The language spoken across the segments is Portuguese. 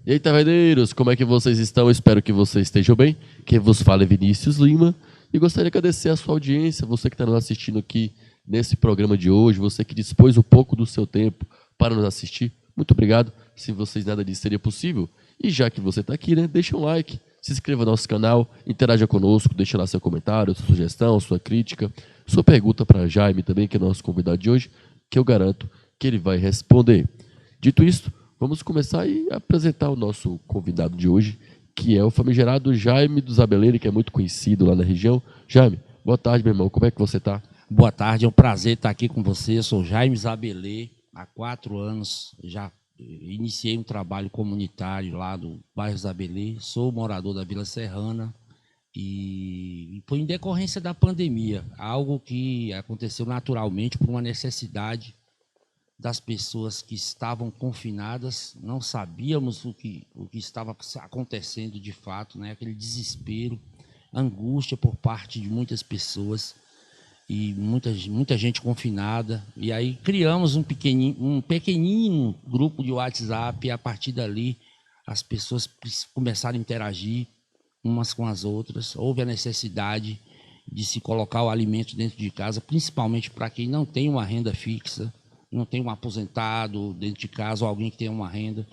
E aí, taverneiros, como é que vocês estão? Espero que vocês estejam bem. Quem vos fala é Vinícius Lima. E gostaria de agradecer a sua audiência, você que está nos assistindo aqui nesse programa de hoje, você que dispôs um pouco do seu tempo para nos assistir. Muito obrigado. Sem vocês nada disso seria possível. E já que você está aqui, né, deixa um like, se inscreva no nosso canal, interaja conosco, deixa lá seu comentário, sua sugestão, sua crítica, sua pergunta para Jaime também, que é nosso convidado de hoje, que eu garanto que ele vai responder. Dito isto, vamos começar a apresentar o nosso convidado de hoje, que é o famigerado Jaime dos Abelê, que é muito conhecido lá na região. Jaime, boa tarde, meu irmão. Como é que você está? Boa tarde, é um prazer estar aqui com você. Eu sou Jaime Zabelê, há 4 anos já iniciei um trabalho comunitário lá do bairro Zabelê. Sou morador da Vila Serrana e foi em decorrência da pandemia, algo que aconteceu naturalmente por uma necessidade das pessoas que estavam confinadas. Não sabíamos o que estava acontecendo de fato, né? Aquele desespero, angústia por parte de muitas pessoas e muita gente confinada. E aí criamos um pequenino grupo de WhatsApp, e a partir dali as pessoas começaram a interagir umas com as outras. Houve a necessidade de se colocar o alimento dentro de casa, principalmente para quem não tem uma renda fixa, não tem um aposentado dentro de casa ou alguém que tenha uma renda.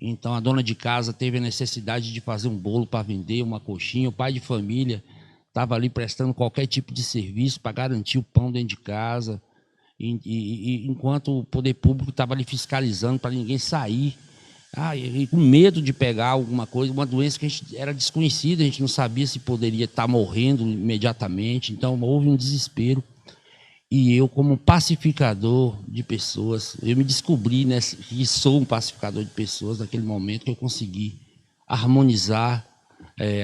Então a dona de casa teve a necessidade de fazer um bolo para vender, uma coxinha. O pai de família estava ali prestando qualquer tipo de serviço para garantir o pão dentro de casa, enquanto o poder público estava ali fiscalizando para ninguém sair, e com medo de pegar alguma coisa, uma doença que a gente era desconhecida, a gente não sabia se poderia estar morrendo imediatamente. Então houve um desespero. E eu, como pacificador de pessoas, eu me descobri, né, que sou um pacificador de pessoas naquele momento que eu consegui harmonizar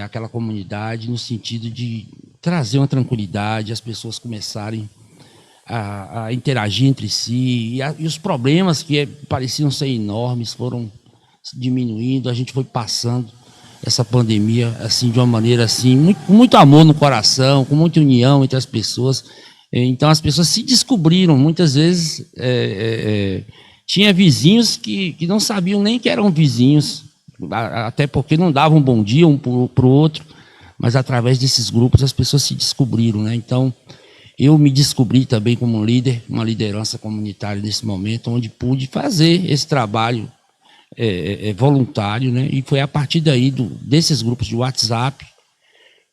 aquela comunidade no sentido de trazer uma tranquilidade, as pessoas começarem a interagir entre si, e os problemas que pareciam ser enormes foram diminuindo. A gente foi passando essa pandemia assim, de uma maneira assim, com muito amor no coração, com muita união entre as pessoas. Então as pessoas se descobriram. Muitas vezes tinha vizinhos que não sabiam nem que eram vizinhos, até porque não davam um bom dia um para o outro, mas através desses grupos as pessoas se descobriram, né? Então eu me descobri também como um líder, uma liderança comunitária nesse momento, onde pude fazer esse trabalho voluntário, né? E foi a partir daí desses grupos de WhatsApp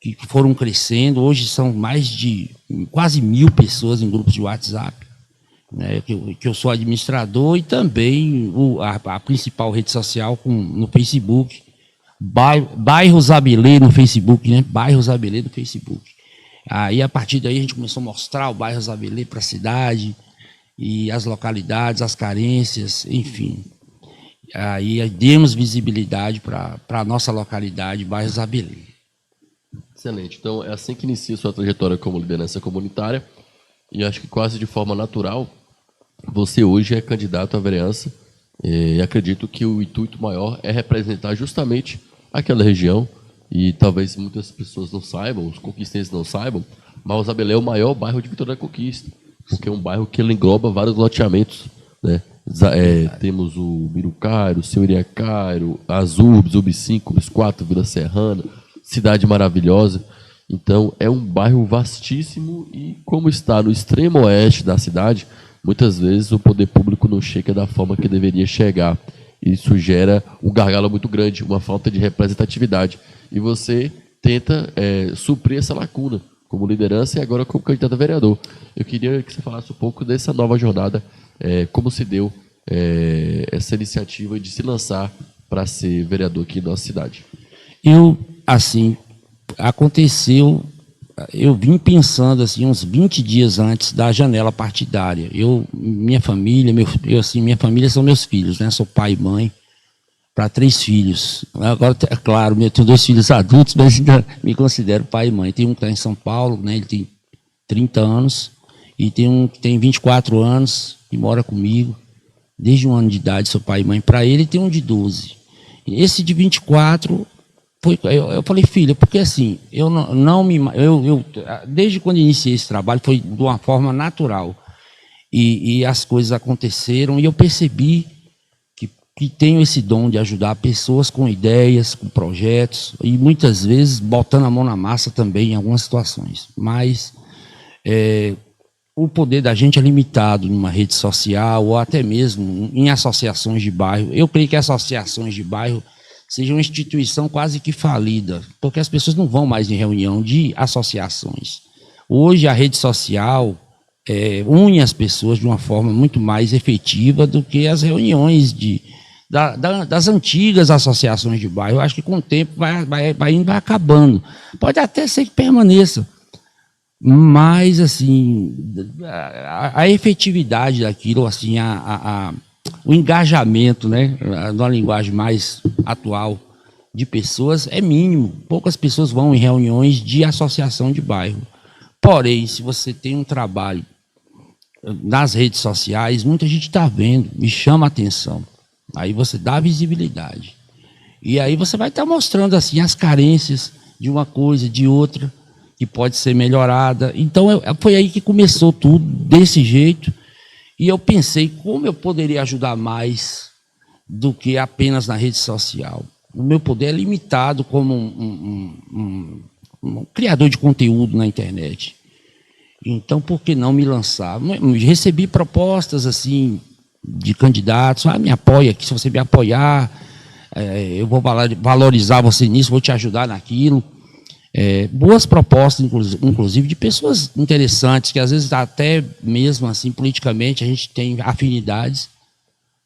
que foram crescendo. Hoje são mais de quase 1000 pessoas em grupos de WhatsApp, né, que eu sou administrador, e também a principal rede social no Facebook, Bairro Zabelê no Facebook, né? Bairro Zabelê no Facebook. Aí a partir daí a gente começou a mostrar o bairro Zabelê para a cidade, e as localidades, as carências, enfim. Aí demos visibilidade para a nossa localidade, bairro Zabelê. Excelente. Então, é assim que inicia sua trajetória como liderança comunitária. E acho que quase de forma natural, você hoje é candidato à vereança. E acredito que o intuito maior é representar justamente aquela região. E talvez muitas pessoas não saibam, os conquistenses não saibam, mas o Zabelê é o maior bairro de Vitória da Conquista, porque é um bairro que ele engloba vários loteamentos, né? Temos o Mirucairo, o Seu Iriacairo, as UBS, UBS 5, UBS 4, Vila Serrana, cidade maravilhosa. Então é um bairro vastíssimo, e como está no extremo oeste da cidade, muitas vezes o poder público não chega da forma que deveria chegar. Isso gera um gargalo muito grande, uma falta de representatividade. E você tenta suprir essa lacuna como liderança e agora como candidato a vereador. Eu queria que você falasse um pouco dessa nova jornada, como se deu essa iniciativa de se lançar para ser vereador aqui na nossa cidade. Assim, aconteceu, eu vim pensando assim, uns 20 dias antes da janela partidária. Minha família, minha família são meus filhos, né? Sou pai e mãe para 3 filhos. Agora, é claro, eu tenho 2 filhos adultos, mas ainda me considero pai e mãe. Tem um que está em São Paulo, né? Ele tem 30 anos, e tem um que tem 24 anos e mora comigo. Desde 1 ano de idade sou pai e mãe para ele, e tem um de 12. Esse de 24... Eu falei, filha, porque assim, desde quando iniciei esse trabalho foi de uma forma natural, e as coisas aconteceram, e eu percebi que que tenho esse dom de ajudar pessoas com ideias, com projetos, e muitas vezes botando a mão na massa também em algumas situações. Mas o poder da gente é limitado numa rede social ou até mesmo em associações de bairro. Eu creio que associações de bairro sejam uma instituição quase que falida, porque as pessoas não vão mais em reunião de associações. Hoje a rede social une as pessoas de uma forma muito mais efetiva do que as reuniões das antigas associações de bairro. Eu acho que com o tempo vai acabando. Pode até ser que permaneça, mas assim, a efetividade daquilo, assim, o engajamento, né, numa linguagem mais atual, de pessoas é mínimo. Poucas pessoas vão em reuniões de associação de bairro. Porém, se você tem um trabalho nas redes sociais, muita gente está vendo, me chama a atenção. Aí você dá visibilidade. E aí você vai estar mostrando assim as carências de uma coisa, de outra, que pode ser melhorada. Então, foi aí que começou tudo, desse jeito. E eu pensei como eu poderia ajudar mais do que apenas na rede social. O meu poder é limitado como um criador de conteúdo na internet. Então, por que não me lançar? Recebi propostas assim de candidatos, me apoia aqui, se você me apoiar, eu vou valorizar você nisso, vou te ajudar naquilo. Boas propostas, inclusive, de pessoas interessantes, que às vezes até mesmo assim, politicamente, a gente tem afinidades.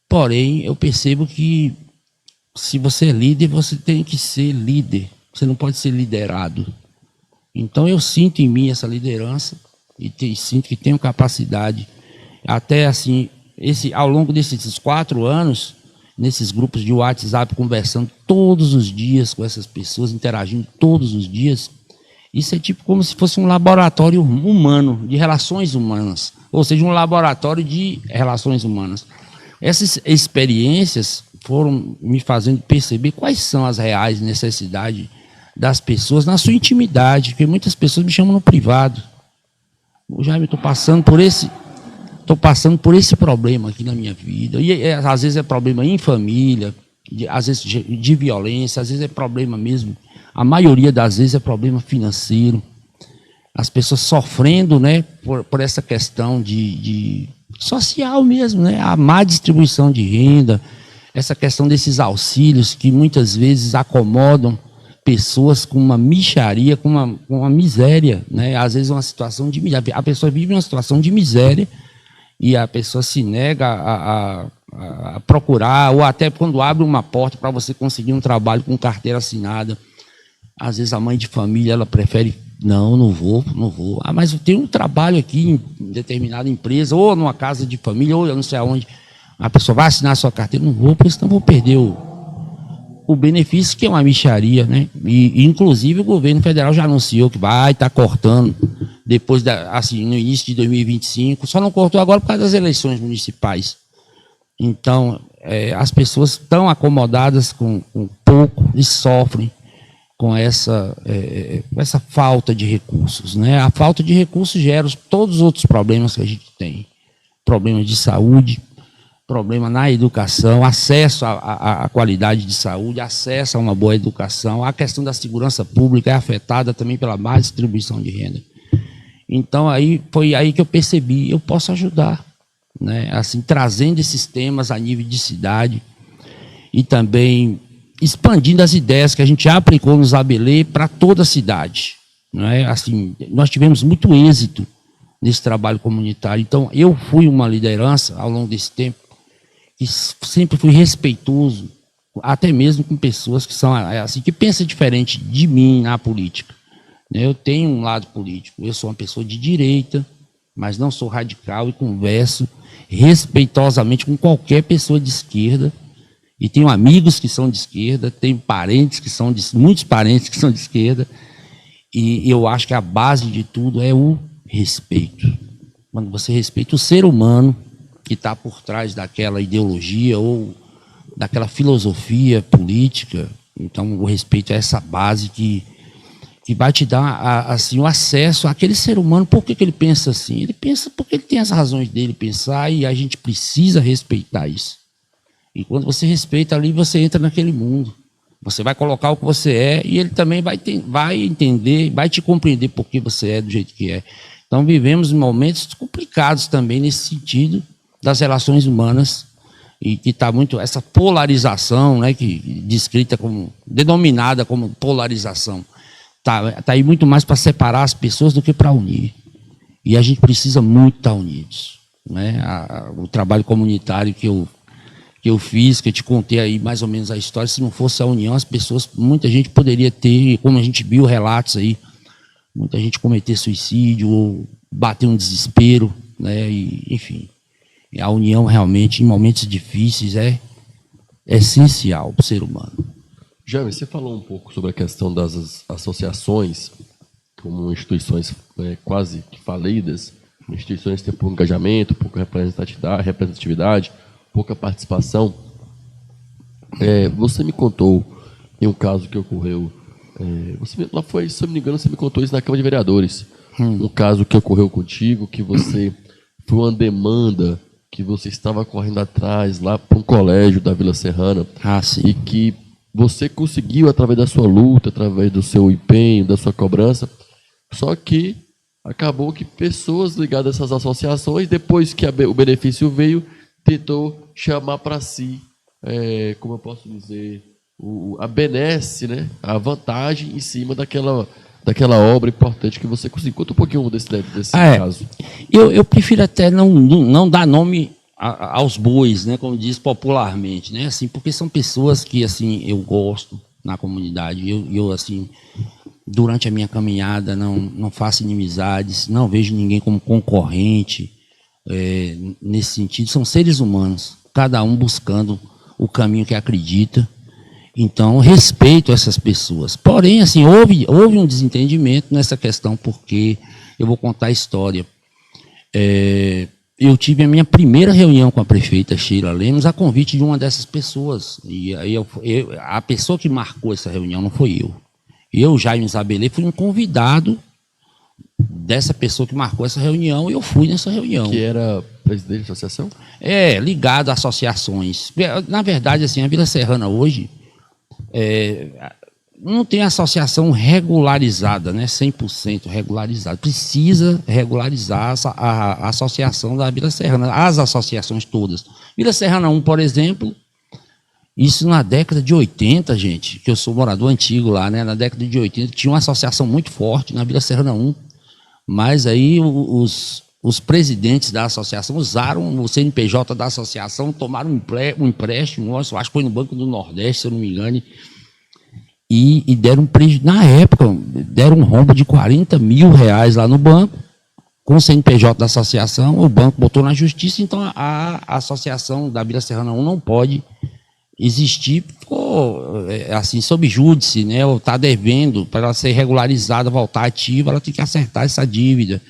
Porém, eu percebo que se você é líder, você tem que ser líder. Você não pode ser liderado. Então, eu sinto em mim essa liderança e sinto que tenho capacidade. Até assim, ao longo desses 4 anos, nesses grupos de WhatsApp, conversando todos os dias com essas pessoas, interagindo todos os dias, isso é tipo como se fosse um laboratório humano, de relações humanas, ou seja, um laboratório de relações humanas. Essas experiências foram me fazendo perceber quais são as reais necessidades das pessoas na sua intimidade, porque muitas pessoas me chamam no privado. Jaime, estou passando por esse problema aqui na minha vida. E às vezes é problema em família, às vezes de violência, às vezes é problema mesmo. A maioria das vezes é problema financeiro. As pessoas sofrendo, né, por essa questão de social mesmo, né, a má distribuição de renda, essa questão desses auxílios que muitas vezes acomodam pessoas com uma mixaria, com uma miséria, né? Às vezes uma situação de miséria. A pessoa vive uma situação de miséria e a pessoa se nega a procurar, ou até quando abre uma porta para você conseguir um trabalho com carteira assinada, às vezes a mãe de família ela prefere, não vou. Mas eu tenho um trabalho aqui em determinada empresa, ou numa casa de família, ou eu não sei aonde, a pessoa vai assinar a sua carteira, não vou, porque senão vou perder o benefício, que é uma mixaria, né? E inclusive o governo federal já anunciou que vai estar cortando depois assim, no início de 2025, só não cortou agora por causa das eleições municipais. Então, as pessoas estão acomodadas com pouco e sofrem com essa falta de recursos, né? A falta de recursos gera todos os outros problemas que a gente tem. Problemas de saúde, problema na educação, acesso à qualidade de saúde, acesso a uma boa educação. A questão da segurança pública é afetada também pela má distribuição de renda. Então, foi aí que eu percebi, eu posso ajudar, né? Assim, trazendo esses temas a nível de cidade e também expandindo as ideias que a gente já aplicou no Zabelê para toda a cidade, né? Assim, nós tivemos muito êxito nesse trabalho comunitário. Então, eu fui uma liderança ao longo desse tempo e sempre fui respeitoso, até mesmo com pessoas que são assim, que pensam diferente de mim na política. Eu tenho um lado político, eu sou uma pessoa de direita, mas não sou radical e converso respeitosamente com qualquer pessoa de esquerda, e tenho amigos que são de esquerda, tenho parentes que são muitos parentes que são de esquerda, e eu acho que a base de tudo é o respeito. Quando você respeita o ser humano que está por trás daquela ideologia ou daquela filosofia política, então o respeito é essa base que vai te dar assim, o acesso àquele ser humano. Por que ele pensa assim? Ele pensa porque ele tem as razões dele pensar e a gente precisa respeitar isso. E quando você respeita ali, você entra naquele mundo. Você vai colocar o que você é e ele também vai entender, vai te compreender por que você é do jeito que é. Então vivemos momentos complicados também nesse sentido das relações humanas, e que está muito essa polarização, né, que descrita como, denominada como polarização, tá aí muito mais para separar as pessoas do que para unir. E a gente precisa muito estar unidos, né? O trabalho comunitário que eu fiz, que eu te contei aí mais ou menos a história, se não fosse a união, as pessoas, muita gente poderia ter, como a gente viu relatos aí, muita gente cometer suicídio ou bater um desespero, né? E, enfim, a união realmente, em momentos difíceis, é essencial para o ser humano. Jaime, você falou um pouco sobre a questão das associações, como instituições quase que falidas, instituições que têm pouco engajamento, pouca representatividade, pouca participação. Você me contou em um caso que ocorreu, lá foi, se eu não me engano, você me contou isso na Câmara de Vereadores, um caso que ocorreu contigo, que você foi uma demanda que você estava correndo atrás lá para um colégio da Vila Serrana, e que você conseguiu, através da sua luta, através do seu empenho, da sua cobrança, só que acabou que pessoas ligadas a essas associações, depois que o benefício veio, tentou chamar para si, como eu posso dizer, a benesse, né? A vantagem em cima daquela obra importante que você conseguiu. Conta um pouquinho desse caso. Eu prefiro até não dar nome aos bois, né, como diz popularmente, né, assim, porque são pessoas que assim eu gosto na comunidade. Eu assim, durante a minha caminhada não faço inimizades, não vejo ninguém como concorrente. Nesse sentido, são seres humanos, cada um buscando o caminho que acredita. Então, respeito essas pessoas. Porém, assim, houve um desentendimento nessa questão, porque eu vou contar a história. Eu tive a minha primeira reunião com a prefeita Sheila Lemos a convite de uma dessas pessoas. E aí a pessoa que marcou essa reunião não foi eu. Eu, Jaime Zabelê, fui um convidado dessa pessoa que marcou essa reunião, e eu fui nessa reunião. Que era presidente da associação? Ligado a associações. Na verdade, assim, a Vila Serrana hoje não tem associação regularizada, né, 100% regularizada. Precisa regularizar a associação da Vila Serrana, as associações todas. Vila Serrana 1, por exemplo, isso na década de 80, gente, que eu sou morador antigo lá, né, na década de 80 tinha uma associação muito forte na Vila Serrana 1, mas aí os presidentes da associação usaram o CNPJ da associação, tomaram um empréstimo, acho que foi no Banco do Nordeste, se eu não me engano, e deram um prejuízo. Na época, deram um rombo de R$40 mil lá no banco, com o CNPJ da associação. O banco botou na justiça, então a associação da Vila Serrana 1 não pode existir, ficou assim, sob júdice, né? Ou está devendo, para ela ser regularizada, voltar ativa, ela tem que acertar essa dívida.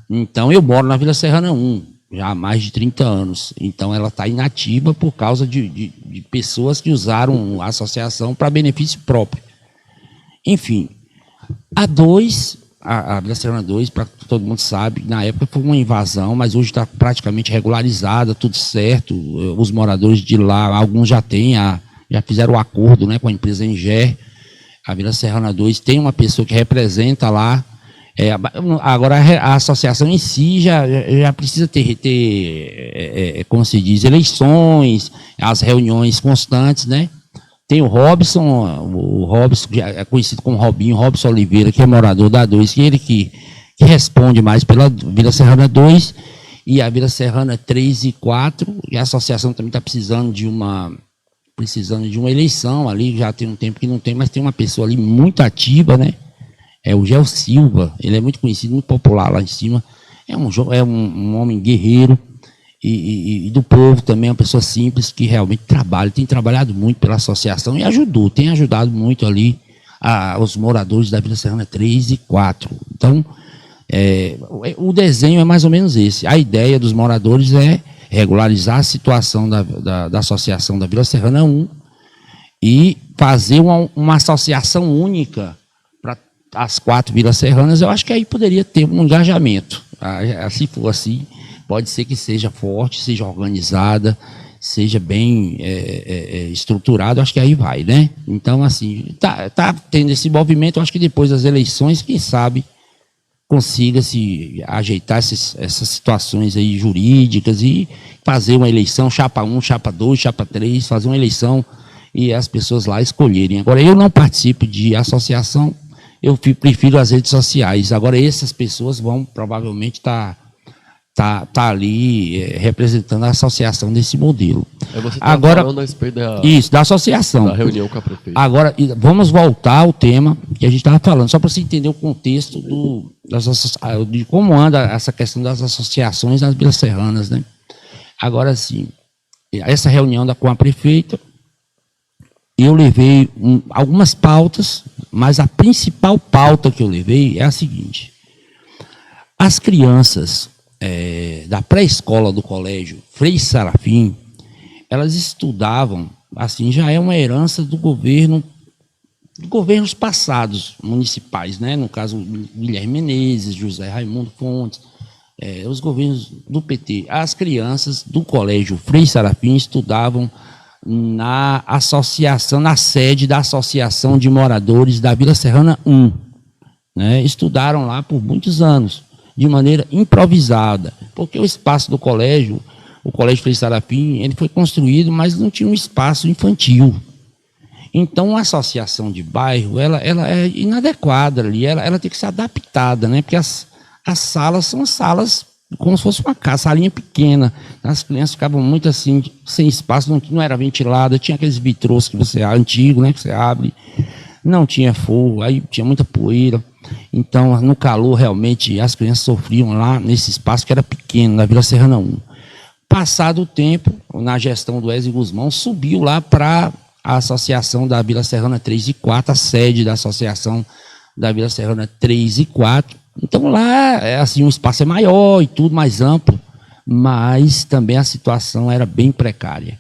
Então, eu moro na Vila Serrana 1, já há mais de 30 anos. Então, ela está inativa por causa de pessoas que usaram a associação para benefício próprio. Enfim, a Vila Serrana 2, para todo mundo sabe, na época foi uma invasão, mas hoje está praticamente regularizada, tudo certo. Os moradores de lá, alguns já fizeram o acordo, né, com a empresa Enger. A Vila Serrana 2 tem uma pessoa que representa lá. Agora, a associação em si já precisa ter, como se diz, eleições, as reuniões constantes, né? Tem o Robson, que é conhecido como Robson Oliveira, que é morador da 2, que é ele que responde mais pela Vila Serrana 2, e a Vila Serrana 3 e 4, e a associação também está precisando de uma eleição ali, já tem um tempo que não tem, mas tem uma pessoa ali muito ativa, né? É o Gel Silva, ele é muito conhecido, muito popular lá em cima. É um homem guerreiro e do povo também, é uma pessoa simples que realmente tem trabalhado muito pela associação e tem ajudado muito ali os moradores da Vila Serrana 3 e 4. Então, o desenho é mais ou menos esse. A ideia dos moradores é regularizar a situação da associação da Vila Serrana 1 e fazer uma associação única as 4 Vilas Serranas. Eu acho que aí poderia ter um engajamento. Se for assim, pode ser que seja forte, seja organizada, seja bem estruturado, acho que aí vai, né? Então, assim, tá tendo esse movimento, acho que depois das eleições, quem sabe consiga se ajeitar essas situações aí jurídicas e fazer uma eleição, chapa 1, chapa 2, chapa 3, fazer uma eleição e as pessoas lá escolherem. Agora, eu não participo de associação, eu prefiro as redes sociais. Agora, essas pessoas vão provavelmente estar ali representando a associação desse modelo. Você está falando a respeito da associação. Da reunião com a prefeita. Agora, vamos voltar ao tema que a gente estava falando, só para você entender o contexto de como anda essa questão das associações nas Vilas Serranas, né? Agora, sim, essa reunião com a prefeita, eu levei algumas pautas, mas a principal pauta que eu levei é a seguinte: as crianças da pré-escola do colégio Frei Serafim, elas estudavam, assim, já é uma herança do governos passados municipais, né? No caso, Guilherme Menezes, José Raimundo Fontes, os governos do PT. As crianças do colégio Frei Serafim estudavam na associação, na sede da Associação de Moradores da Vila Serrana 1, né? Estudaram lá por muitos anos, de maneira improvisada, porque o espaço do colégio, o Colégio Frei Serafim, ele foi construído, mas não tinha um espaço infantil. Então, a associação de bairro, ela é inadequada ali, ela tem que ser adaptada, né? Porque as salas são salas como se fosse uma salinha pequena. As crianças ficavam muito assim, sem espaço, não era ventilada, tinha aqueles vitrôs que antigo, né? Que você abre, não tinha fogo, aí tinha muita poeira. Então, no calor, realmente, as crianças sofriam lá nesse espaço que era pequeno, na Vila Serrana 1. Passado o tempo, na gestão do Ezio Guzmão, subiu lá para a Associação da Vila Serrana 3 e 4, a sede da Associação da Vila Serrana 3 e 4. Então, lá, assim, o espaço é maior e tudo, mais amplo, mas também a situação era bem precária.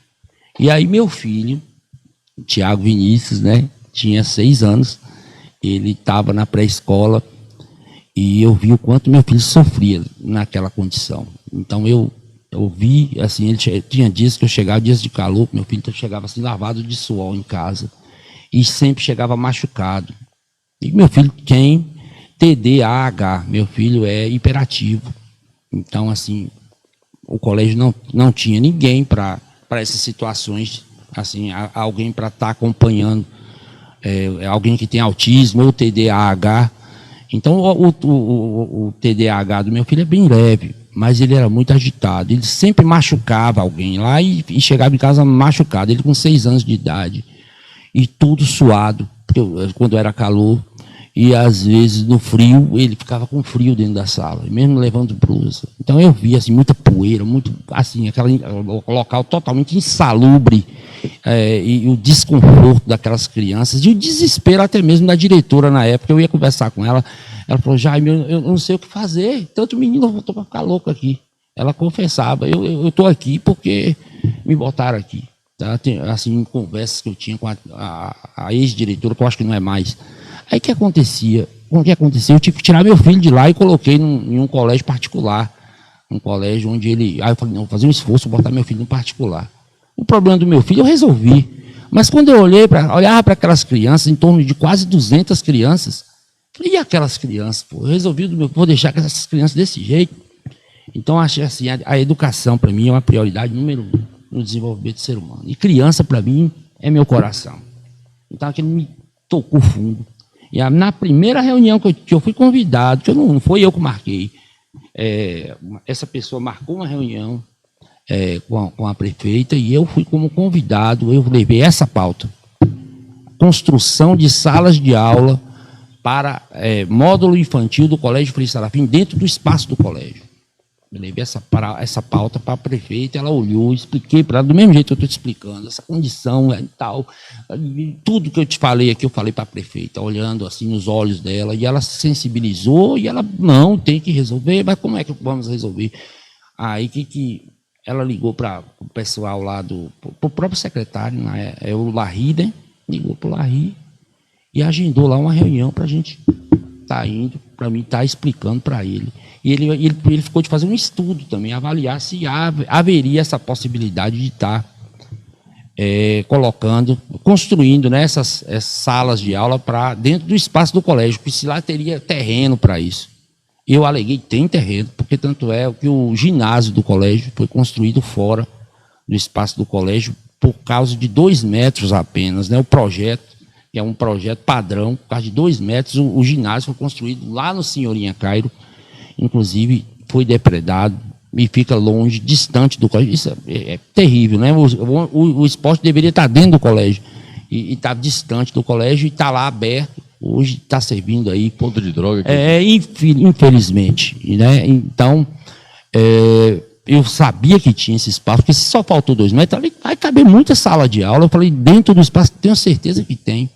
E aí, meu filho, Tiago Vinícius, né, tinha 6 anos, ele estava na pré-escola e eu vi o quanto meu filho sofria naquela condição. Então eu vi, assim, ele tinha dias que eu chegava, dias de calor, meu filho chegava assim lavado de suor em casa e sempre chegava machucado. E meu filho tem TDAH, meu filho é hiperativo. Então, assim, o colégio não tinha ninguém para essas situações, assim, alguém para estar acompanhando. Alguém que tem autismo ou TDAH. Então, o TDAH do meu filho é bem leve, mas ele era muito agitado. Ele sempre machucava alguém lá e chegava em casa machucado. Ele com 6 anos de idade e tudo suado, quando era calor. E, às vezes, no frio, ele ficava com frio dentro da sala, mesmo levando blusa. Então, eu via assim, muita poeira, muito, assim, aquele local totalmente insalubre, e o desconforto daquelas crianças, e o desespero até mesmo da diretora na época. Eu ia conversar com ela, ela falou: Jaime, eu não sei o que fazer, tanto menino voltou para ficar louco aqui. Ela confessava: eu estou aqui porque me botaram aqui. Tá? Assim, em conversas que eu tinha com a ex-diretora, que eu acho que não é mais. Aí o que acontecia? Eu tive que tirar meu filho de lá e coloquei em um colégio particular. Um colégio onde ele... Aí eu falei: não, vou fazer um esforço, vou botar meu filho no particular. O problema do meu filho eu resolvi. Mas quando eu olhava para aquelas crianças, em torno de quase 200 crianças, falei: e aquelas crianças? Pô, eu resolvi, vou deixar essas crianças desse jeito. Então, achei assim, a educação para mim é uma prioridade número 1 no desenvolvimento do ser humano. E criança, para mim, é meu coração. Então, aquele me tocou fundo. E na primeira reunião que eu fui convidado, que não foi eu que marquei, essa pessoa marcou uma reunião com a prefeita e eu fui como convidado, eu levei essa pauta: construção de salas de aula para módulo infantil do Colégio Frei Serafim dentro do espaço do colégio. Eu levei essa pauta para a prefeita, ela olhou, expliquei para ela, do mesmo jeito que eu estou te explicando, essa condição e tal. Tudo que eu te falei aqui, eu falei para a prefeita, olhando assim nos olhos dela, e ela se sensibilizou, e ela: não, tem que resolver. Mas como é que vamos resolver? Aí que ela ligou para o pessoal lá para o próprio secretário, né, o Larry, né? Ligou para o Larry e agendou lá uma reunião para a gente estar indo, para mim estar explicando para ele. E ele ficou de fazer um estudo também, avaliar se haveria essa possibilidade de estar construindo, né, essas salas de aula para dentro do espaço do colégio, porque se lá teria terreno para isso. Eu aleguei, tem terreno, porque tanto é que o ginásio do colégio foi construído fora do espaço do colégio por causa de 2 metros apenas, né? O projeto, que é um projeto padrão, por causa de 2 metros, o ginásio foi construído lá no Senhorinha Cairo, inclusive foi depredado e fica longe, distante do colégio. Isso é terrível, né? O esporte deveria estar dentro do colégio e está distante do colégio e está lá aberto. Hoje está servindo aí. Ponto de droga. Infelizmente. Né? Então, eu sabia que tinha esse espaço, porque se só faltou 2 metros, vai caber muita sala de aula. Eu falei, dentro do espaço, tenho certeza que tem.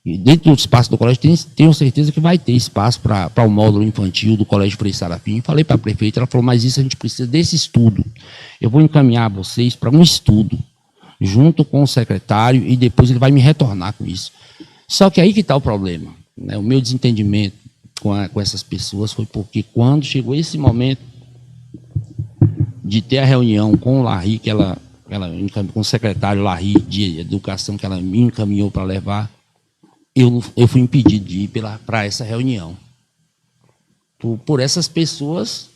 E dentro do espaço do colégio, tenho certeza que vai ter espaço para o módulo infantil do Colégio Frei Serafim. Falei para a prefeita, ela falou, mas isso a gente precisa desse estudo. Eu vou encaminhar vocês para um estudo, junto com o secretário, e depois ele vai me retornar com isso. Só que aí que está o problema, né? O meu desentendimento com essas pessoas foi porque quando chegou esse momento de ter a reunião com o Larry, com o secretário Larry de Educação, que ela me encaminhou para levar, eu fui impedido de ir para essa reunião. Por essas pessoas,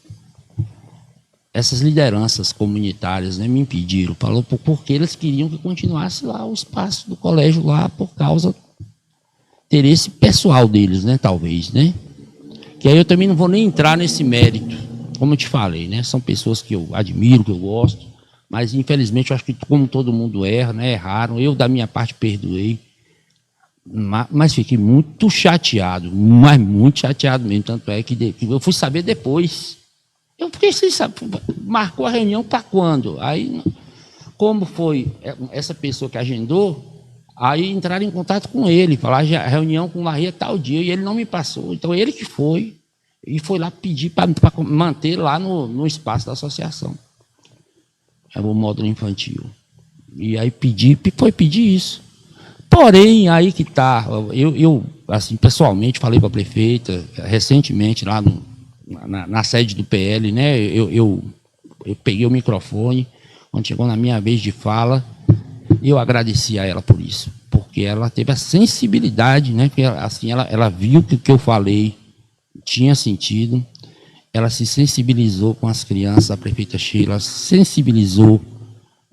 essas lideranças comunitárias, né, me impediram. Falou porque eles queriam que continuasse lá o espaço do colégio lá por causa interesse pessoal deles, né, talvez, né? Que aí eu também não vou nem entrar nesse mérito, como eu te falei, né? São pessoas que eu admiro, que eu gosto, mas infelizmente eu acho que como todo mundo erra, né? Erraram, eu da minha parte perdoei, mas fiquei muito chateado, mas muito chateado mesmo, tanto é que eu fui saber depois. Eu fiquei sem saber, marcou a reunião para quando? Aí, como foi essa pessoa que agendou, aí entraram em contato com ele, falaram a reunião com o Larry é tal dia, e ele não me passou. Então ele que foi, e foi lá pedir para manter lá no espaço da associação. É o módulo infantil. E aí foi pedir isso. Porém, aí que está, eu assim, pessoalmente falei para a prefeita, recentemente, lá na sede do PL, né, eu peguei o microfone, quando chegou na minha vez de fala, eu agradeci a ela por isso, porque ela teve a sensibilidade, né? Porque assim, ela viu que o que eu falei tinha sentido, ela se sensibilizou com as crianças, a prefeita Sheila sensibilizou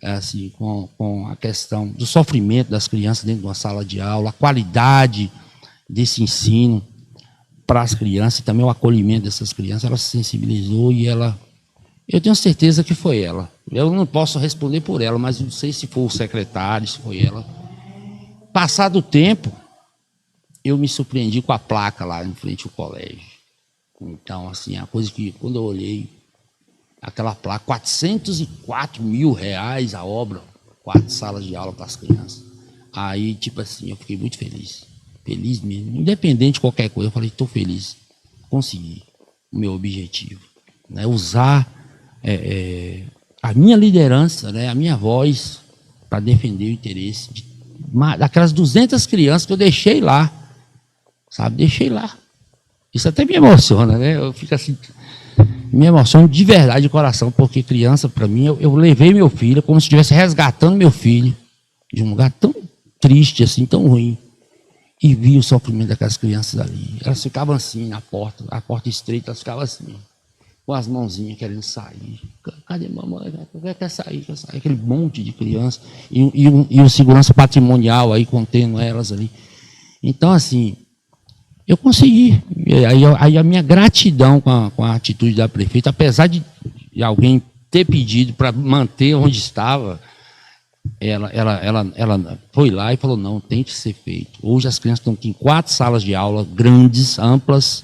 assim, com a questão do sofrimento das crianças dentro de uma sala de aula, a qualidade desse ensino para as crianças e também o acolhimento dessas crianças. Ela se sensibilizou e eu tenho certeza que foi ela. Eu não posso responder por ela, mas não sei se foi o secretário, se foi ela. Passado o tempo, eu me surpreendi com a placa lá em frente ao colégio. Então, assim, a coisa que, quando eu olhei, aquela placa, R$404 mil a obra, 4 salas de aula para as crianças. Aí, tipo assim, eu fiquei muito feliz. Feliz mesmo. Independente de qualquer coisa, eu falei, estou feliz. Consegui o meu objetivo. Né? Usar a minha liderança, né, a minha voz, para defender o interesse daquelas 200 crianças que eu deixei lá, sabe, deixei lá. Isso até me emociona, né, eu fico assim, me emociono de verdade, de coração, porque criança, para mim, eu levei meu filho, como se estivesse resgatando meu filho, de um lugar tão triste, assim, tão ruim, e vi o sofrimento daquelas crianças ali. Elas ficavam assim, na porta, a porta estreita, elas ficavam assim, com as mãozinhas querendo sair. Cadê mamãe? Quer sair, quer sair. Aquele monte de crianças. E o segurança patrimonial aí contendo elas ali. Então, assim, eu consegui. Aí a minha gratidão com a atitude da prefeita, apesar de alguém ter pedido para manter onde estava, ela foi lá e falou, não, tem que ser feito. Hoje as crianças estão aqui em 4 salas de aula, grandes, amplas,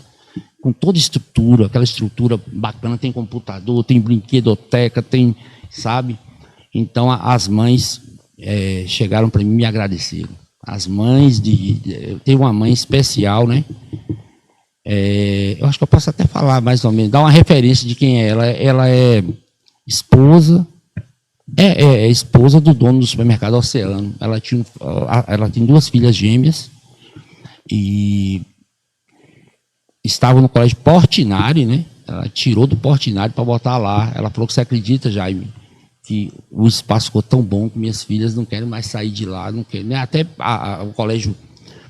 com toda estrutura, aquela estrutura bacana, tem computador, tem brinquedoteca, tem, sabe? Então, as mães chegaram para mim e me agradeceram. As mães eu tenho uma mãe especial, né? Eu acho que eu posso até falar mais ou menos, dar uma referência de quem é ela. Ela é esposa, esposa do dono do supermercado Oceano. Ela tem 2 filhas gêmeas e estava no colégio Portinari, né? Ela tirou do Portinari para botar lá. Ela falou que você acredita, Jaime, que o espaço ficou tão bom que minhas filhas não querem mais sair de lá, não querem, né? Até o colégio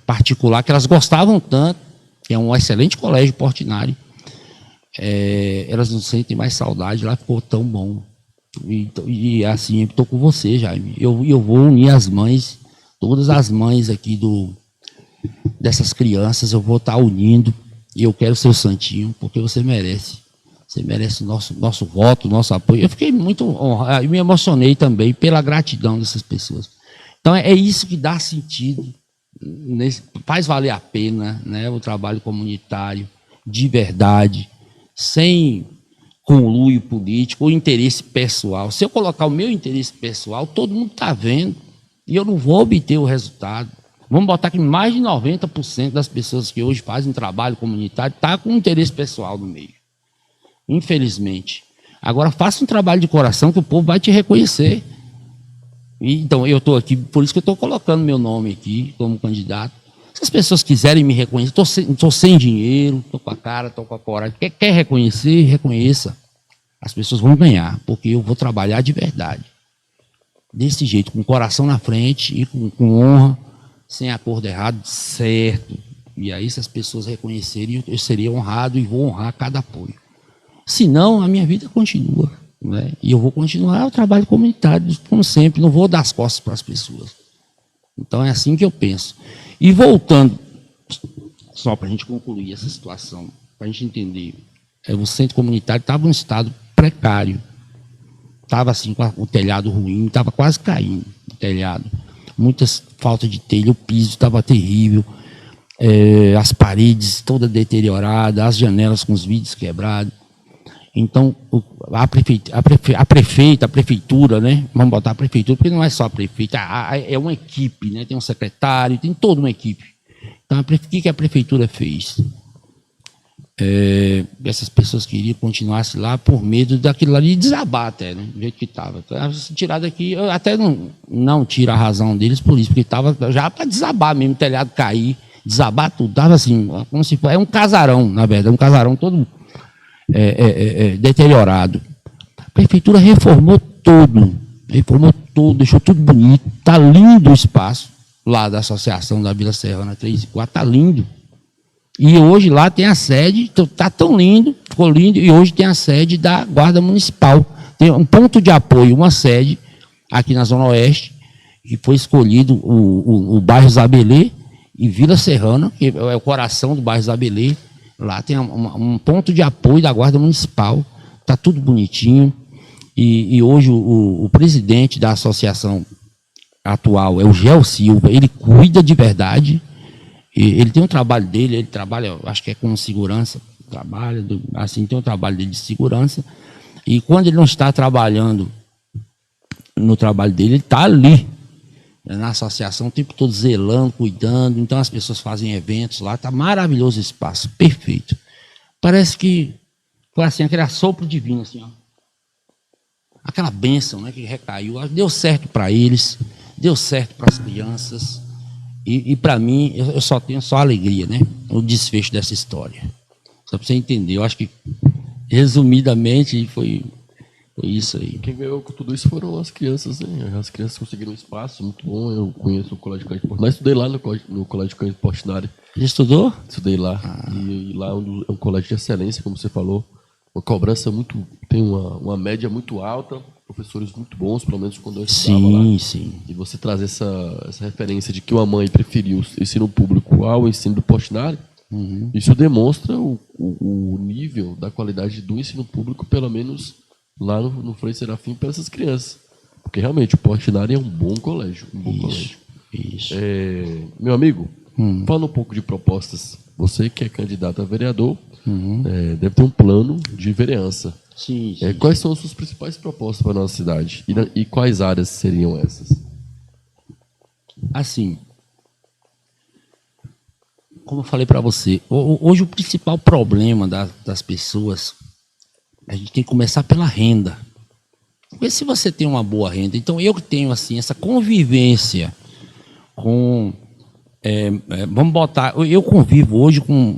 particular, que elas gostavam tanto, que é um excelente colégio Portinari, elas não sentem mais saudade, lá ficou tão bom. E assim, eu estou com você, Jaime. Eu vou unir as mães, todas as mães aqui dessas crianças, eu vou estar unindo, e eu quero ser o santinho, porque você merece. Você merece nosso voto, nosso apoio. Eu fiquei muito honrado, me emocionei também pela gratidão dessas pessoas. Então, é isso que dá sentido, faz valer a pena, né, o trabalho comunitário, de verdade, sem conluio político ou interesse pessoal. Se eu colocar o meu interesse pessoal, todo mundo está vendo, e eu não vou obter o resultado. Vamos botar que mais de 90% das pessoas que hoje fazem trabalho comunitário está com interesse pessoal no meio. Infelizmente. Agora, faça um trabalho de coração que o povo vai te reconhecer. Então, eu estou aqui, por isso que eu estou colocando meu nome aqui como candidato. Se as pessoas quiserem me reconhecer, estou sem dinheiro, estou com a cara, estou com a coragem. Quer reconhecer, reconheça. As pessoas vão ganhar, porque eu vou trabalhar de verdade. Desse jeito, com o coração na frente e com honra, sem acordo errado, certo. E aí, se as pessoas reconhecerem, eu seria honrado e vou honrar cada apoio. Senão, a minha vida continua, né? E eu vou continuar o trabalho comunitário, como sempre, não vou dar as costas para as pessoas. Então, é assim que eu penso. E voltando, só para a gente concluir essa situação, para a gente entender, o centro comunitário estava em um estado precário, estava assim, com o telhado ruim, estava quase caindo o telhado, muitas falta de telha, o piso estava terrível, as paredes todas deterioradas, as janelas com os vidros quebrados. Então, a prefeitura, né? Vamos botar a prefeitura, porque não é só a prefeita, é uma equipe, né? Tem um secretário, tem toda uma equipe. Então, o que a prefeitura fez? Essas pessoas queriam continuar lá por medo daquilo ali desabar até, né? Do jeito que estava. Então, se tirar daqui, eu até não tiro a razão deles por isso, porque estava já para desabar mesmo, o telhado cair, desabar tudo. Estava assim, como se fosse, um casarão, na verdade, um casarão todo deteriorado. A prefeitura reformou tudo, deixou tudo bonito. Está lindo o espaço lá da Associação da Vila Serrana 3 e 4, está lindo. E hoje lá tem a sede, está tão lindo, ficou lindo, e hoje tem a sede da Guarda Municipal. Tem um ponto de apoio, uma sede aqui na Zona Oeste, que foi escolhido o bairro Zabelê e Vila Serrana, que é o coração do bairro Zabelê. Lá tem um ponto de apoio da Guarda Municipal, está tudo bonitinho. E hoje o presidente da associação atual é o Gel Silva, ele cuida de verdade, ele tem um trabalho dele, ele trabalha, acho que é com segurança, tem um trabalho dele de segurança, e quando ele não está trabalhando no trabalho dele, ele está ali, na associação, o tempo todo zelando, cuidando. Então as pessoas fazem eventos lá, está maravilhoso o espaço, perfeito. Parece que foi assim, aquele assopro divino, assim, ó. Aquela bênção, né, que recaiu, deu certo para eles, deu certo para as crianças, e para mim, eu só tenho alegria, né, o desfecho dessa história. Só para você entender, eu acho que, resumidamente, foi isso aí. Quem ganhou com tudo isso foram as crianças, né? As crianças conseguiram um espaço muito bom. Eu conheço o Colégio Cândido Portinari. Estudei lá no Colégio Cândido Portinari. Já estudou? Estudei lá. E lá é um colégio de excelência, como você falou. Uma cobrança muito... Tem uma média muito alta. Professores muito bons, pelo menos quando eu estudava lá. Sim. E você trazer essa referência de que uma mãe preferiu o ensino público ao ensino do Portinari, isso demonstra o nível da qualidade do ensino público, pelo menos... lá no Frei Serafim, para essas crianças. Porque realmente o Portinari é um bom colégio. Isso. Meu amigo, fala um pouco de propostas. Você que é candidato a vereador, deve ter um plano de vereança. Sim. Quais são as suas principais propostas para a nossa cidade? E quais áreas seriam essas? Assim, como eu falei para você, hoje o principal problema das pessoas, a gente tem que começar pela renda. Porque se você tem uma boa renda, então eu que tenho assim, essa convivência com... vamos botar... Eu convivo hoje com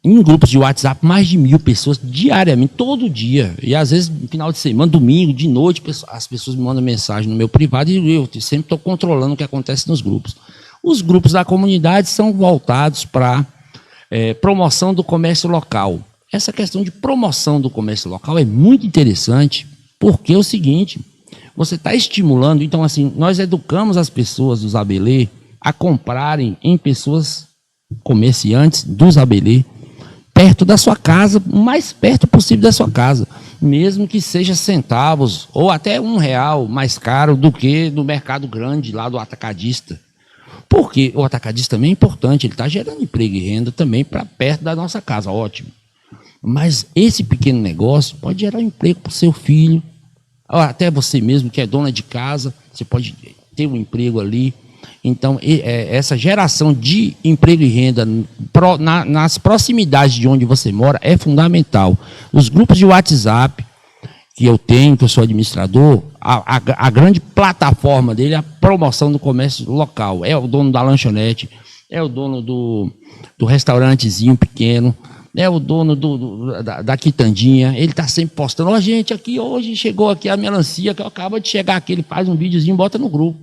em grupos de WhatsApp, mais de 1.000 pessoas diariamente, todo dia. E às vezes, no final de semana, domingo, de noite, as pessoas me mandam mensagem no meu privado e eu sempre estou controlando o que acontece nos grupos. Os grupos da comunidade são voltados para promoção do comércio local. Essa questão de promoção do comércio local é muito interessante, porque é o seguinte, você está estimulando, então assim, nós educamos as pessoas dos Abelê a comprarem em pessoas comerciantes dos Abelê, perto da sua casa, o mais perto possível da sua casa, mesmo que seja centavos ou até R$1 mais caro do que no mercado grande lá do atacadista. Porque o atacadista também é importante, ele está gerando emprego e renda também para perto da nossa casa, ótimo. Mas esse pequeno negócio pode gerar emprego para o seu filho, ou até você mesmo que é dona de casa, você pode ter um emprego ali. Então, essa geração de emprego e renda nas proximidades de onde você mora é fundamental. Os grupos de WhatsApp que eu tenho, que eu sou administrador, a grande plataforma dele é a promoção do comércio local. É o dono da lanchonete, é o dono do restaurantezinho pequeno, é o dono da quitandinha. Ele está sempre postando, ó, gente, aqui hoje chegou aqui a melancia, que acaba de chegar aqui, ele faz um videozinho e bota no grupo.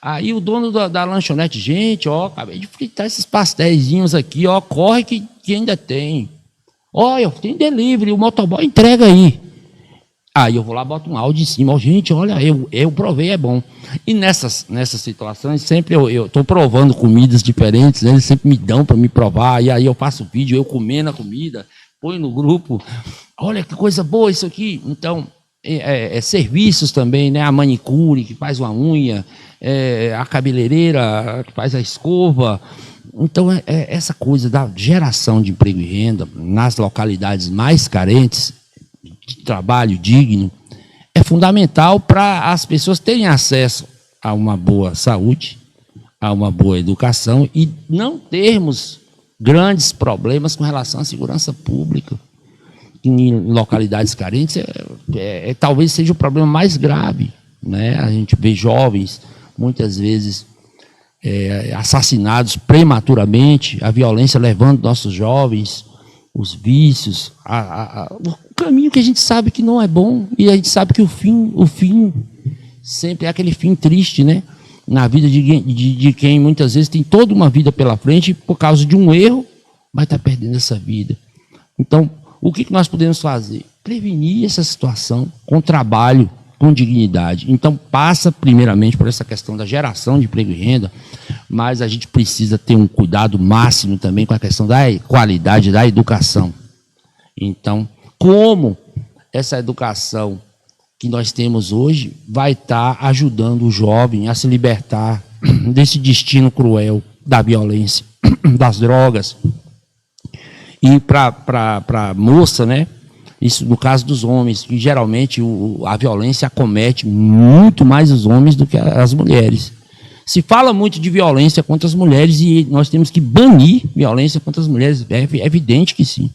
Aí o dono da lanchonete, gente, ó, acabei de fritar esses pastéisinhos aqui, ó, corre que ainda tem. Ó, eu tenho delivery, o motoboy entrega aí. Aí eu vou lá, boto um áudio em cima, ó, gente, olha, eu provei, é bom. E nessas situações, sempre eu estou provando comidas diferentes, né, eles sempre me dão para me provar, e aí eu faço vídeo, eu comendo a comida, põe no grupo, olha que coisa boa isso aqui. Então, serviços também, né, a manicure, que faz uma unha, a cabeleireira, que faz a escova. Então, essa coisa da geração de emprego e renda nas localidades mais carentes, de trabalho digno, é fundamental para as pessoas terem acesso a uma boa saúde, a uma boa educação e não termos grandes problemas com relação à segurança pública. Em localidades carentes, talvez seja o problema mais grave, né? A gente vê jovens, muitas vezes, assassinados prematuramente, a violência levando nossos jovens, os vícios, o caminho que a gente sabe que não é bom, e a gente sabe que o fim sempre é aquele fim triste, né? Na vida de quem muitas vezes tem toda uma vida pela frente, e por causa de um erro, vai estar perdendo essa vida. Então, o que nós podemos fazer? Prevenir essa situação com trabalho, com dignidade. Então, passa primeiramente por essa questão da geração de emprego e renda, mas a gente precisa ter um cuidado máximo também com a questão da qualidade da educação. Então, como essa educação que nós temos hoje vai estar ajudando o jovem a se libertar desse destino cruel da violência, das drogas. E para a moça, né? Isso no caso dos homens, que geralmente a violência acomete muito mais os homens do que as mulheres. Se fala muito de violência contra as mulheres e nós temos que banir violência contra as mulheres. É evidente que sim.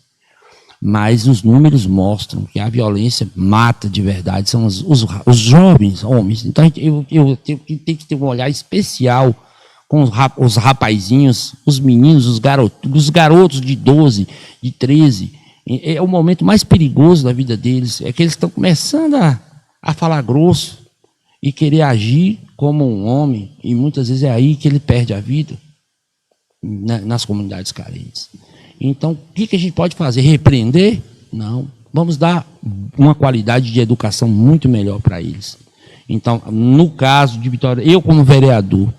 Mas os números mostram que a violência mata de verdade, são os jovens homens. Então eu tenho que ter um olhar especial com os rapazinhos, os meninos, os garotos de 12, de 13. É o momento mais perigoso da vida deles. É que eles estão começando a falar grosso e querer agir como um homem. E muitas vezes é aí que ele perde a vida, nas comunidades carentes. Então, o que a gente pode fazer? Repreender? Não. Vamos dar uma qualidade de educação muito melhor para eles. Então, no caso de Vitória, eu como vereador,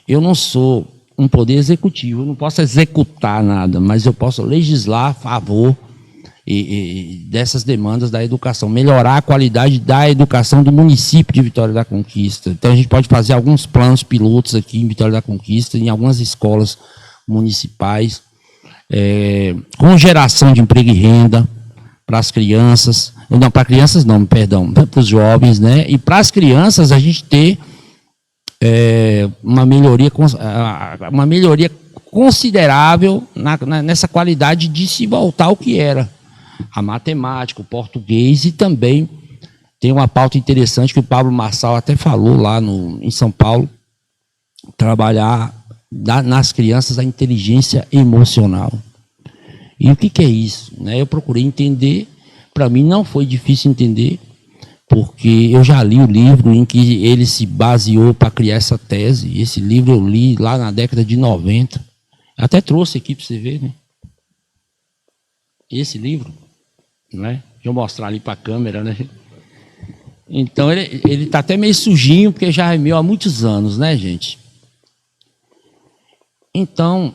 eu não sou um poder executivo, eu não posso executar nada, mas eu posso legislar a favor dessas demandas da educação, melhorar a qualidade da educação do município de Vitória da Conquista. Então a gente pode fazer alguns planos pilotos aqui em Vitória da Conquista, em algumas escolas municipais, com geração de emprego e renda para as crianças, não, para crianças não, perdão, para os jovens, né? E para as crianças a gente ter uma melhoria considerável nessa qualidade de se voltar ao que era a matemática, o português, e também tem uma pauta interessante que o Pablo Marçal até falou lá em São Paulo, trabalhar nas crianças a inteligência emocional. E o que é isso? Né? Eu procurei entender, para mim não foi difícil entender, porque eu já li o livro em que ele se baseou para criar essa tese. Esse livro eu li lá na década de 90. Até trouxe aqui para você ver, né? Esse livro, né? Deixa eu mostrar ali para a câmera, né? Então ele está até meio sujinho, porque já é meu há muitos anos, né, gente? Então,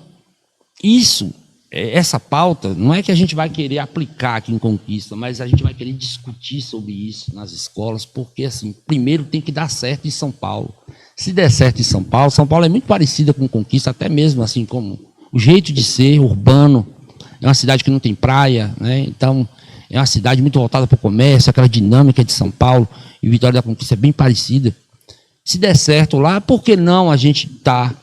essa pauta, não é que a gente vai querer aplicar aqui em Conquista, mas a gente vai querer discutir sobre isso nas escolas, porque, assim, primeiro tem que dar certo em São Paulo. Se der certo em São Paulo é muito parecida com Conquista, até mesmo, assim, como o jeito de ser urbano. É uma cidade que não tem praia, né? Então, é uma cidade muito voltada para o comércio, aquela dinâmica de São Paulo, e Vitória da Conquista é bem parecida. Se der certo lá, por que não a gente está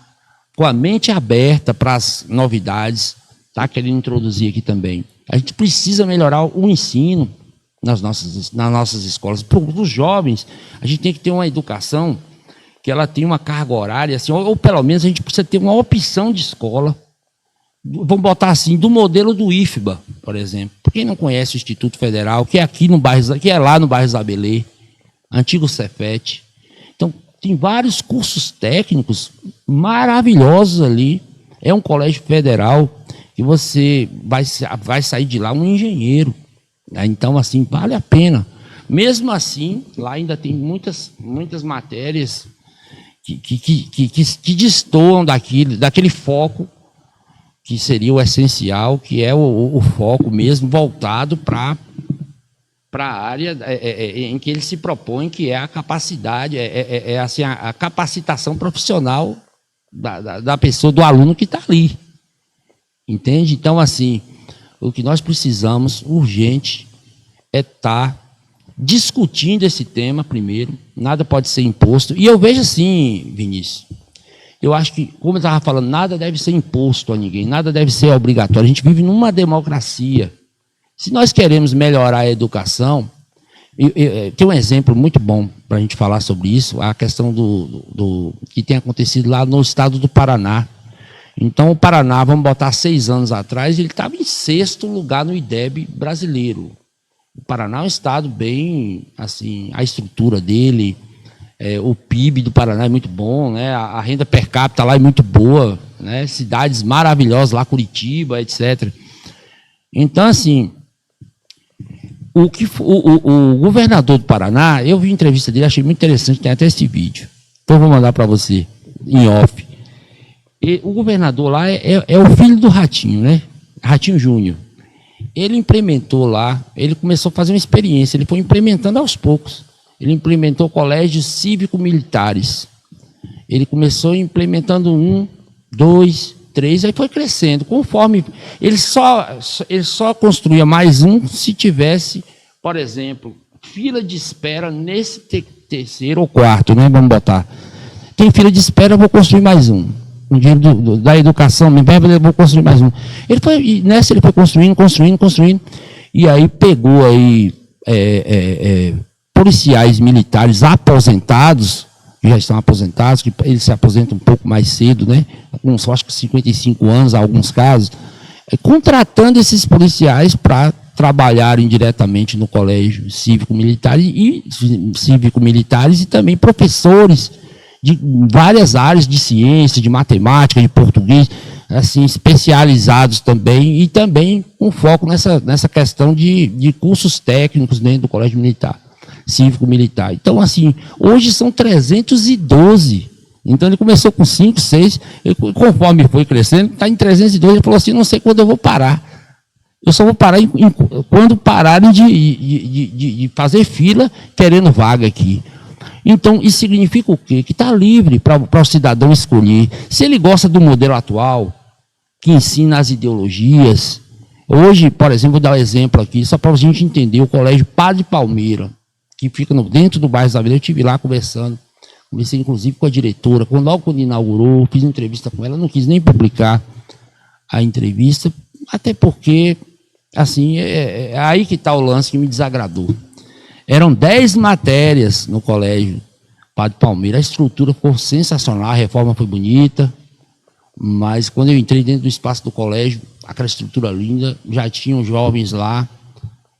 com a mente aberta para as novidades, tá querendo introduzir aqui também? A gente precisa melhorar o ensino nas nossas escolas. Para os jovens, a gente tem que ter uma educação que ela tenha uma carga horária, assim, ou pelo menos a gente precisa ter uma opção de escola. Vamos botar assim, do modelo do IFBA, por exemplo. Para quem não conhece o Instituto Federal, que é aqui no bairro, que é lá no bairro Zabelê, antigo Cefet. Então, tem vários cursos técnicos maravilhosos ali. É um colégio federal que você vai sair de lá um engenheiro. Então, assim, vale a pena. Mesmo assim, lá ainda tem muitas matérias que destoam daquele foco que seria o essencial, que é o foco mesmo voltado para a área em que ele se propõe, que é a capacidade, assim, a capacitação profissional da pessoa, do aluno que está ali. Entende? Então, assim, o que nós precisamos, urgente, é estar discutindo esse tema primeiro. Nada pode ser imposto. E eu vejo assim, Vinícius, eu acho que, como eu estava falando, nada deve ser imposto a ninguém, nada deve ser obrigatório. A gente vive numa democracia. Se nós queremos melhorar a educação, tem um exemplo muito bom para a gente falar sobre isso, a questão do que tem acontecido lá no estado do Paraná. Então, o Paraná, vamos botar 6 anos atrás, ele estava em 6º lugar no IDEB brasileiro. O Paraná é um estado bem, assim, a estrutura dele, o PIB do Paraná é muito bom, né? A renda per capita lá é muito boa, né? Cidades maravilhosas lá, Curitiba, etc. Então, assim, o governador do Paraná, eu vi a entrevista dele, achei muito interessante, tem até esse vídeo. Então, eu vou mandar para você, em off. E o governador lá é o filho do Ratinho, né? Ratinho Júnior. Ele implementou lá, ele começou a fazer uma experiência, ele foi implementando aos poucos. Ele implementou colégios cívico-militares. Ele começou implementando 1, 2, 3, aí foi crescendo. Conforme ele só construía mais um se tivesse, por exemplo, fila de espera nesse terceiro ou quarto, né? Vamos botar. Tem fila de espera, eu vou construir mais um. O dinheiro da educação, eu vou construir mais um. Ele foi construindo, e aí pegou aí policiais militares aposentados, que já estão aposentados, que eles se aposentam um pouco mais cedo, né? Alguns, acho que 55 anos, em alguns casos, contratando esses policiais para trabalharem diretamente no colégio cívico-militares e também professores de várias áreas de ciência, de matemática, de português, assim, especializados também, e também com foco nessa questão de cursos técnicos dentro do colégio militar, cívico-militar. Então, assim, hoje são 312. Então, ele começou com 5, 6, conforme foi crescendo, está em 312, ele falou assim, não sei quando eu vou parar. Eu só vou parar quando pararem de fazer fila querendo vaga aqui. Então, isso significa o quê? Que está livre para o cidadão escolher. Se ele gosta do modelo atual, que ensina as ideologias. Hoje, por exemplo, vou dar um exemplo aqui, só para a gente entender, o Colégio Padre Palmeira, que fica dentro do bairro Zabelê, eu estive lá conversando, conversei inclusive com a diretora, logo quando inaugurou, fiz entrevista com ela, não quis nem publicar a entrevista, até porque, assim, é aí que está o lance que me desagradou. Eram 10 matérias no colégio Padre Palmeira. A estrutura ficou sensacional, a reforma foi bonita, mas quando eu entrei dentro do espaço do colégio, aquela estrutura linda, já tinham jovens lá,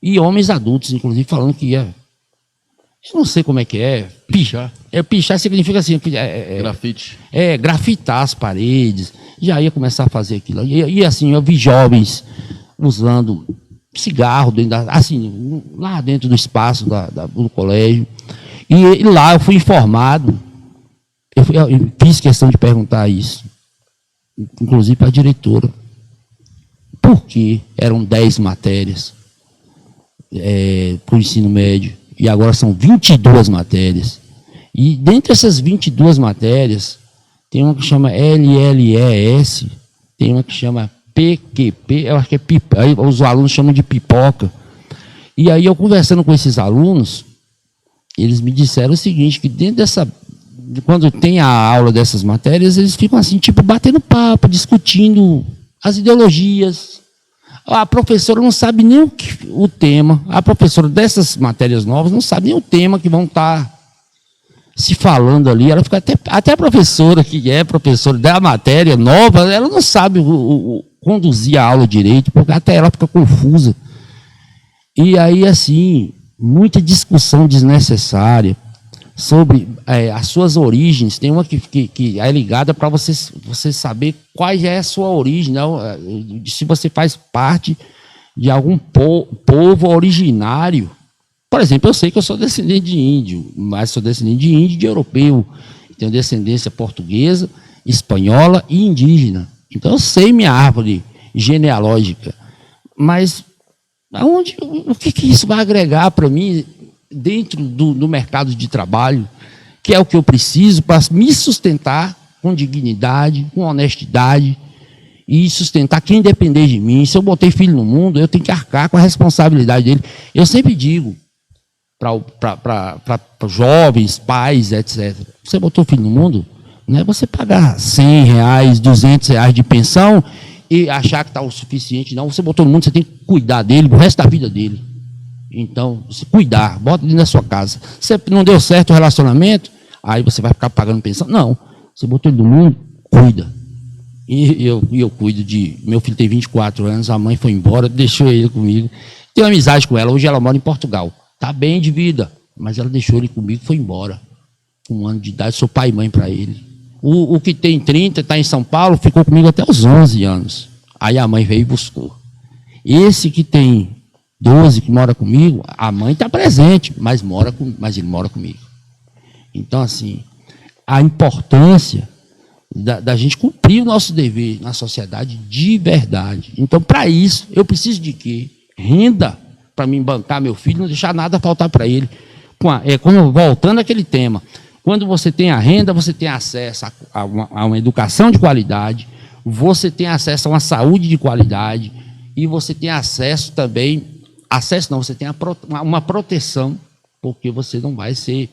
e homens adultos, inclusive, falando que ia... Eu não sei como é que é. Pichar? Pichar significa assim... Grafite. Grafitar as paredes. Já ia começar a fazer aquilo. E assim, eu vi jovens usando cigarro assim, lá dentro do espaço do colégio. E lá eu fui informado, eu fiz questão de perguntar isso, inclusive para a diretora, porque eram 10 matérias para o ensino médio, e agora são 22 matérias. E dentre essas 22 matérias, tem uma que chama LLES, tem uma que chama PQP, eu acho que é pipa, aí os alunos chamam de pipoca. E aí eu conversando com esses alunos, eles me disseram o seguinte, que dentro quando tem a aula dessas matérias, eles ficam assim, tipo, batendo papo, discutindo as ideologias. A professora não sabe nem o tema, a professora dessas matérias novas não sabe nem o tema que vão estar se falando ali. Ela fica até a professora, que é professora da matéria nova, ela não sabe conduzir a aula direito, porque até ela fica confusa. E aí, assim, muita discussão desnecessária sobre as suas origens. Tem uma que é ligada para você saber qual é a sua origem, não? Se você faz parte de algum povo originário. Por exemplo, eu sei que eu sou descendente de índio, mas sou descendente de índio e de europeu. Tenho descendência portuguesa, espanhola e indígena. Então eu sei minha árvore genealógica. Mas o que isso vai agregar para mim dentro do mercado de trabalho, que é o que eu preciso para me sustentar com dignidade, com honestidade e sustentar quem depender de mim? Se eu botei filho no mundo, eu tenho que arcar com a responsabilidade dele. Eu sempre digo para jovens, pais, etc. Você botou filho no mundo, não é você pagar R$100, R$200 de pensão e achar que está o suficiente, não. Você botou no mundo, você tem que cuidar dele o resto da vida dele. Então, se cuidar, bota ele na sua casa. Se não deu certo o relacionamento, aí você vai ficar pagando pensão. Não, você botou ele no mundo, cuida. E eu cuido de... Meu filho tem 24 anos, a mãe foi embora, deixou ele comigo. Tenho amizade com ela, hoje ela mora em Portugal. Está bem de vida, mas ela deixou ele comigo e foi embora. Com 1 ano de idade, sou pai e mãe para ele. O que tem 30, está em São Paulo, ficou comigo até os 11 anos. Aí a mãe veio e buscou. Esse que tem 12, que mora comigo, a mãe está presente, mas ele mora comigo. Então, assim, a importância da gente cumprir o nosso dever na sociedade de verdade. Então, para isso, eu preciso de quê? Renda para me bancar meu filho, não deixar nada faltar para ele. Como voltando àquele tema, quando você tem a renda, você tem acesso a uma educação de qualidade, você tem acesso a uma saúde de qualidade e você tem acesso também, você tem uma proteção, porque você não vai ser,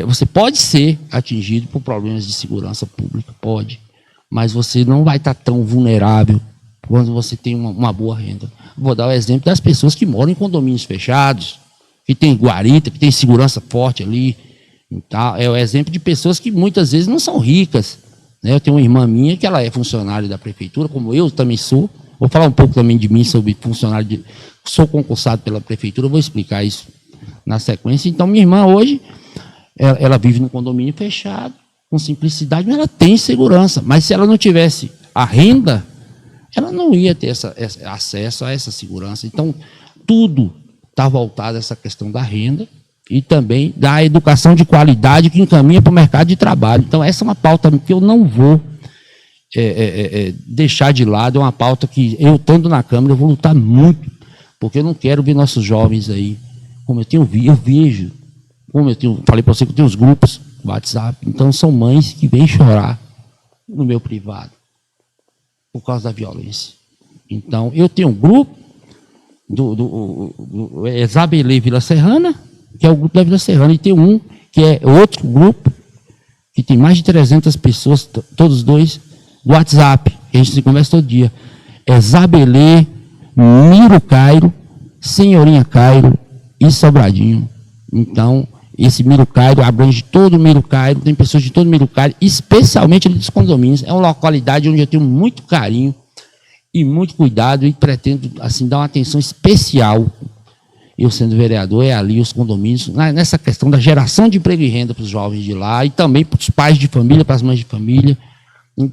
você pode ser atingido por problemas de segurança pública, pode, mas você não vai estar tão vulnerável quando você tem uma boa renda. Vou dar o exemplo das pessoas que moram em condomínios fechados, que tem guarita, que tem segurança forte ali. Então, é o exemplo de pessoas que muitas vezes não são ricas. Né? Eu tenho uma irmã minha que ela é funcionária da prefeitura, como eu também sou. Vou falar um pouco também de mim sobre funcionário, sou concursado pela prefeitura, vou explicar isso na sequência. Então, minha irmã hoje, ela vive num condomínio fechado, com simplicidade, mas ela tem segurança. Mas se ela não tivesse a renda, ela não ia ter acesso a essa segurança. Então, tudo está voltado a essa questão da renda e também da educação de qualidade que encaminha para o mercado de trabalho. Então, essa é uma pauta que eu não vou deixar de lado, é uma pauta que eu, estando na Câmara, eu vou lutar muito, porque eu não quero ver nossos jovens aí, como eu vejo, falei para você que eu tenho os grupos WhatsApp, então são mães que vêm chorar no meu privado, por causa da violência. Então, eu tenho um grupo do Zabelê Vila Serrana, que é o grupo da Vila Serrana, e tem um que é outro grupo, que tem mais de 300 pessoas, todos dois, do WhatsApp, que a gente se conversa todo dia. É Zabelê, Miro Cairo, Senhorinha Cairo e Sobradinho. Então, esse Miro Cairo abrange todo o Miro Cairo, tem pessoas de todo o Miro Cairo, especialmente ali dos condomínios. É uma localidade onde eu tenho muito carinho e muito cuidado, e pretendo assim dar uma atenção especial, eu sendo vereador, ali os condomínios, nessa questão da geração de emprego e renda para os jovens de lá, e também para os pais de família, para as mães de família,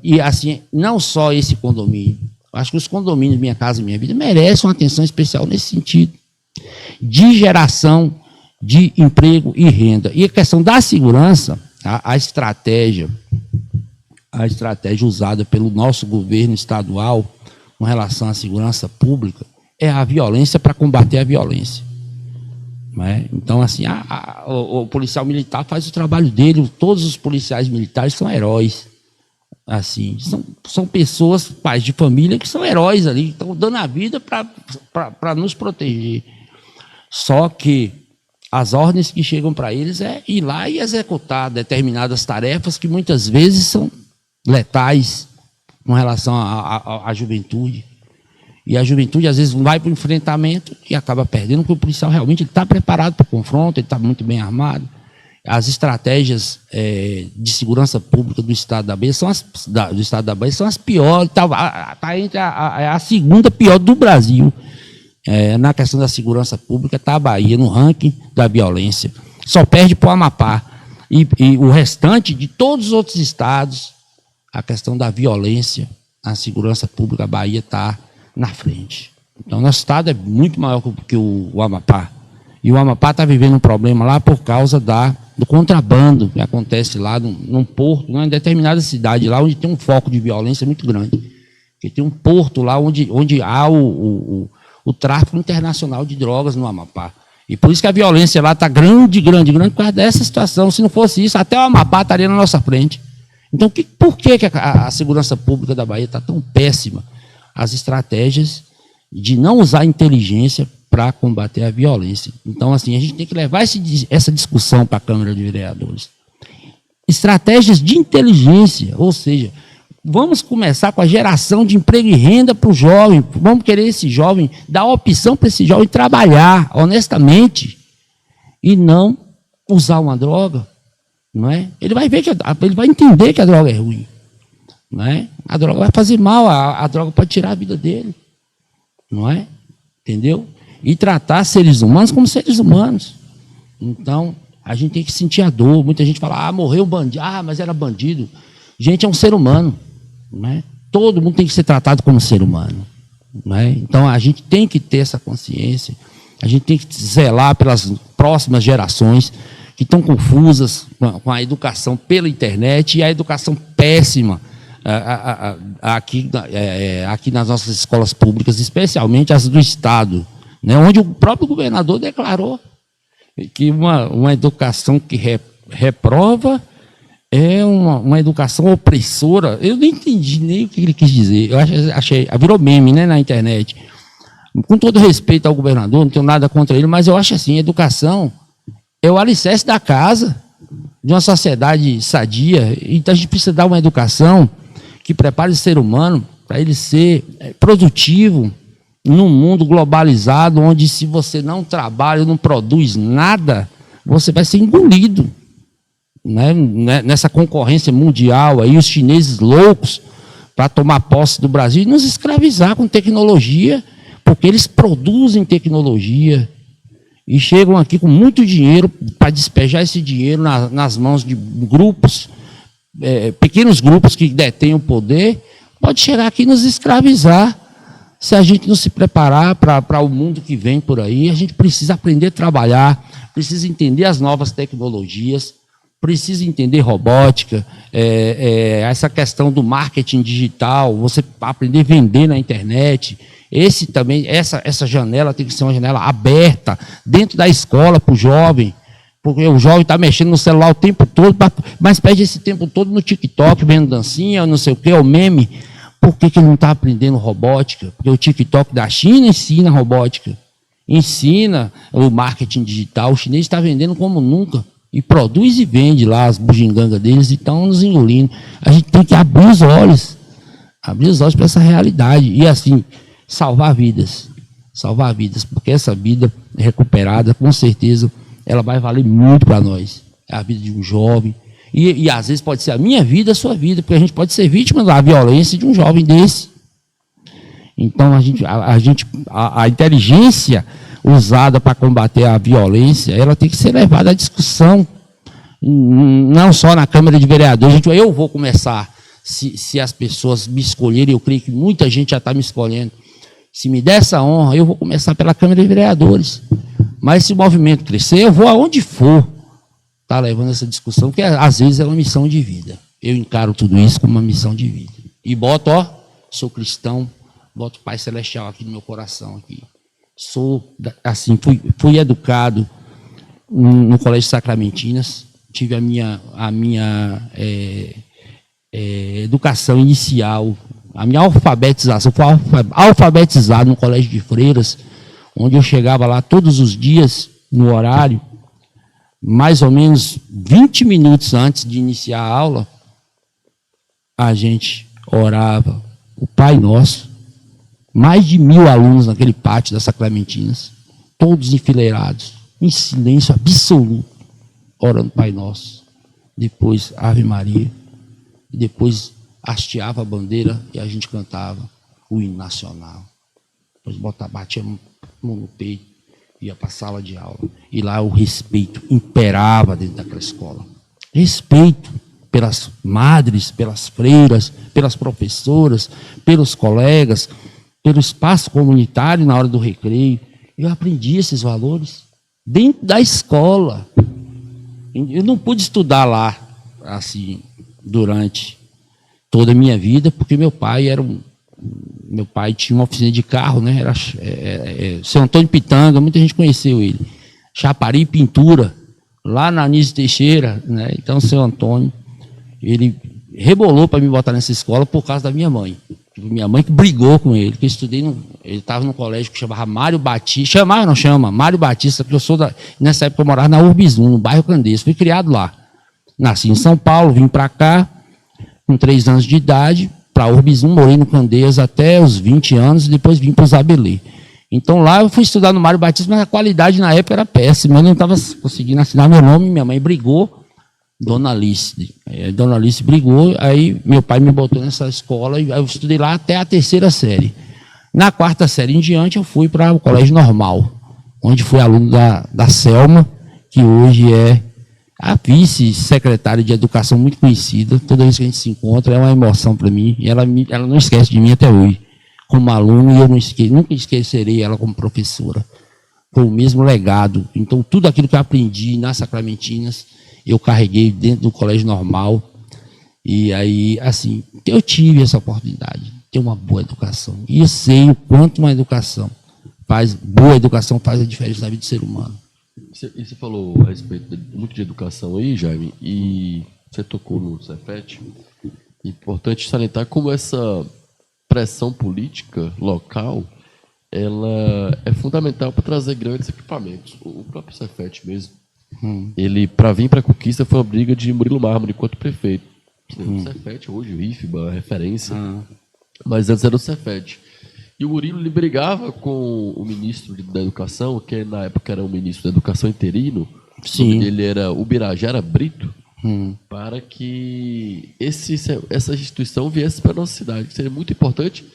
e assim, não só esse condomínio, acho que os condomínios Minha Casa Minha Vida merecem uma atenção especial nesse sentido, de geração de emprego e renda. E a questão da segurança, a estratégia usada pelo nosso governo estadual com relação à segurança pública é a violência para combater a violência. Não é? Então, assim, o policial militar faz o trabalho dele, todos os policiais militares são heróis. Assim, são pessoas, pais de família, que são heróis ali, estão dando a vida para nos proteger. Só que as ordens que chegam para eles é ir lá e executar determinadas tarefas que muitas vezes são letais com relação à juventude. E a juventude, às vezes, vai para o enfrentamento e acaba perdendo, porque o policial realmente está preparado para o confronto, ele está muito bem armado. As estratégias de segurança pública do Estado da Bahia são as piores, está entre a segunda pior do Brasil. Na questão da segurança pública, está a Bahia no ranking da violência. Só perde para o Amapá. E o restante de todos os outros estados, a questão da violência, a segurança pública, a Bahia está na frente. Então, nosso estado é muito maior que o Amapá. E o Amapá está vivendo um problema lá por causa do contrabando que acontece lá num porto, em determinada cidade, lá onde tem um foco de violência muito grande. Porque tem um porto lá onde há o tráfico internacional de drogas no Amapá. E por isso que a violência lá está grande, por causa dessa situação. Se não fosse isso, até o Amapá estaria na nossa frente. Então, por que a segurança pública da Bahia está tão péssima? As estratégias de não usar inteligência para combater a violência. Então, assim, a gente tem que levar essa discussão para a Câmara de Vereadores. Estratégias de inteligência, ou seja, vamos começar com a geração de emprego e renda para o jovem. Vamos querer esse jovem, dar opção para esse jovem trabalhar honestamente e não usar uma droga, não é? Ele vai ver ele vai entender que a droga é ruim, não é? A droga vai fazer mal, a droga pode tirar a vida dele, não é? Entendeu? E tratar seres humanos como seres humanos. Então, a gente tem que sentir a dor. Muita gente fala, morreu bandido, mas era bandido. Gente, é um ser humano. Não é? Todo mundo tem que ser tratado como ser humano. Não é? Então, a gente tem que ter essa consciência. A gente tem que zelar pelas próximas gerações que estão confusas com a educação pela internet e a educação péssima aqui nas nossas escolas públicas, especialmente as do Estado, né, onde o próprio governador declarou que uma educação que reprova é uma educação opressora. Eu não entendi nem o que ele quis dizer. Eu achei virou meme, né, na internet. Com todo respeito ao governador, não tenho nada contra ele, mas eu acho assim, a educação é o alicerce da casa, de uma sociedade sadia. Então a gente precisa dar uma educação que prepare o ser humano para ele ser produtivo num mundo globalizado, onde se você não trabalha, não produz nada, você vai ser engolido, né? Nessa concorrência mundial, aí os chineses loucos para tomar posse do Brasil e nos escravizar com tecnologia, porque eles produzem tecnologia e chegam aqui com muito dinheiro para despejar esse dinheiro nas mãos de grupos, pequenos grupos que detêm o poder, pode chegar aqui e nos escravizar. Se a gente não se preparar para o mundo que vem por aí, a gente precisa aprender a trabalhar, precisa entender as novas tecnologias, precisa entender robótica, essa questão do marketing digital, você aprender a vender na internet. Essa janela tem que ser uma janela aberta, dentro da escola para o jovem, porque o jovem está mexendo no celular o tempo todo, mas perde esse tempo todo no TikTok, vendo dancinha, não sei o quê, o meme. Por que ele não está aprendendo robótica? Porque o TikTok da China ensina robótica, ensina o marketing digital. O chinês está vendendo como nunca e produz e vende lá as bugigangas deles e estão nos engolindo. A gente tem que abrir os olhos para essa realidade e assim salvar vidas, porque essa vida recuperada, com certeza, ela vai valer muito para nós. É a vida de um jovem. E às vezes pode ser a minha vida, a sua vida, porque a gente pode ser vítima da violência de um jovem desse. Então, a inteligência usada para combater a violência, ela tem que ser levada à discussão, não só na Câmara de Vereadores. Eu vou começar, se as pessoas me escolherem, eu creio que muita gente já está me escolhendo. Se me der essa honra, eu vou começar pela Câmara de Vereadores. Mas se o movimento crescer, eu vou aonde for estar levando essa discussão, porque às vezes é uma missão de vida. Eu encaro tudo isso como uma missão de vida. E boto, sou cristão, boto o Pai Celestial aqui no meu coração. Aqui. Assim, fui educado no Colégio Sacramentinas, tive a minha educação inicial, a minha alfabetização, fui alfabetizado no Colégio de Freiras, onde eu chegava lá todos os dias, no horário, mais ou menos 20 minutos antes de iniciar a aula, a gente orava o Pai Nosso, mais de 1000 alunos naquele pátio das Sacramentinas, todos enfileirados, em silêncio absoluto, orando o Pai Nosso. Depois Ave Maria, e depois hasteava a bandeira e a gente cantava o hino nacional. Depois batia a mão no peito, ia para a sala de aula. E lá o respeito imperava dentro daquela escola. Respeito pelas madres, pelas freiras, pelas professoras, pelos colegas, pelo espaço comunitário na hora do recreio. Eu aprendi esses valores dentro da escola. Eu não pude estudar lá, assim, durante toda a minha vida, porque meu pai tinha uma oficina de carro, né? Era Seu Antônio Pitanga, muita gente conheceu ele. Chapari e Pintura, lá na Anísio Teixeira, né? Então, seu Antônio, ele rebolou para me botar nessa escola por causa da minha mãe. Minha mãe que brigou com ele, que eu estudei, ele estava num colégio que chamava Mário Batista, Mário Batista, porque nessa época eu morava na Urbizum, no bairro Candeias, fui criado lá. Nasci em São Paulo, vim para cá, com 3 anos de idade, para Urbizum, morei no Candeias até os 20 anos, e depois vim para o Zabelê. Então lá eu fui estudar no Mário Batista, mas a qualidade na época era péssima, eu não estava conseguindo assinar meu nome, minha mãe brigou, Dona Alice brigou, aí meu pai me botou nessa escola, e eu estudei lá até a 3ª série. Na 4ª série em diante, eu fui para o Colégio Normal, onde fui aluno da Selma, que hoje é a vice-secretária de Educação muito conhecida. Toda vez que a gente se encontra, é uma emoção para mim, e ela não esquece de mim até hoje, como aluno, e eu nunca esquecerei ela como professora, com o mesmo legado. Então, tudo aquilo que eu aprendi nas Sacramentinas, eu carreguei dentro do Colégio Normal. E aí, assim, eu tive essa oportunidade de ter uma boa educação. E eu sei o quanto uma boa educação faz a diferença na vida do ser humano. Você falou a respeito muito de educação aí, Jaime, e você tocou no Cefet. Importante salientar como essa pressão política local, ela é fundamental para trazer grandes equipamentos. O próprio Cefet mesmo, ele, para vir para a conquista, foi uma briga de Murilo Mármore enquanto prefeito. O Cefet, hoje o IFBA, a referência, mas antes era o Cefet. E o Murilo, ele brigava com o ministro da Educação, que na época era o ministro da Educação interino. Sim. Ele era Ubirajara Brito, para que essa instituição viesse para a nossa cidade, que seria muito importante.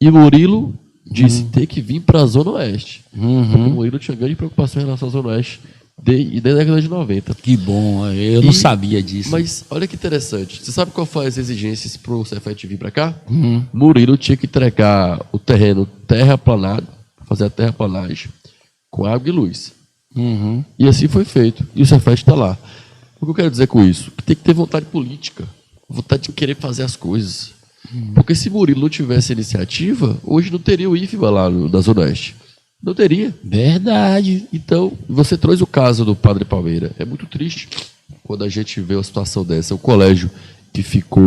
E o Murilo disse ter que vir para a Zona Oeste. O Murilo tinha grande preocupação em relação à Zona Oeste desde a década de 90. Que bom, eu não sabia disso. Mas olha que interessante. Você sabe qual foi as exigências para o Cefet vir para cá? Murilo tinha que entregar o terreno terraplanado, fazer a terraplanagem com água e luz. E assim foi feito. E o Cefet está lá. O que eu quero dizer com isso? Que tem que ter vontade política, vontade de querer fazer as coisas. Porque se Murilo não tivesse iniciativa, hoje não teria o IFBA lá da Zona Oeste. Não teria. Verdade. Então, você trouxe o caso do Padre Palmeira. É muito triste quando a gente vê uma situação dessa. É um colégio que ficou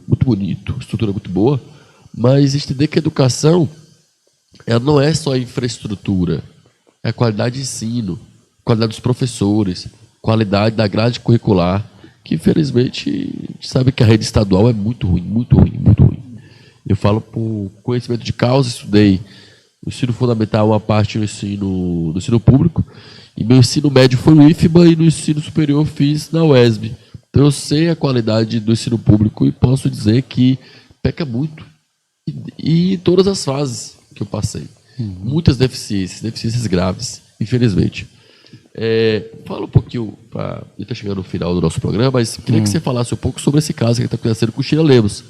muito bonito, estrutura muito boa, mas entender que a educação, ela não é só a infraestrutura, é a qualidade de ensino, qualidade dos professores, qualidade da grade curricular, que infelizmente a gente sabe que a rede estadual é muito ruim, muito ruim, muito ruim. Eu falo por conhecimento de causa, estudei o ensino fundamental, uma parte do ensino público, e meu ensino médio foi no IFBA e no ensino superior fiz na UESB. Então eu sei a qualidade do ensino público e posso dizer que peca muito e todas as fases que eu passei. Muitas deficiências graves, infelizmente. Fala um pouquinho, ele está chegando no final do nosso programa, mas queria que você falasse um pouco sobre esse caso que está acontecendo com Sheila Lemos.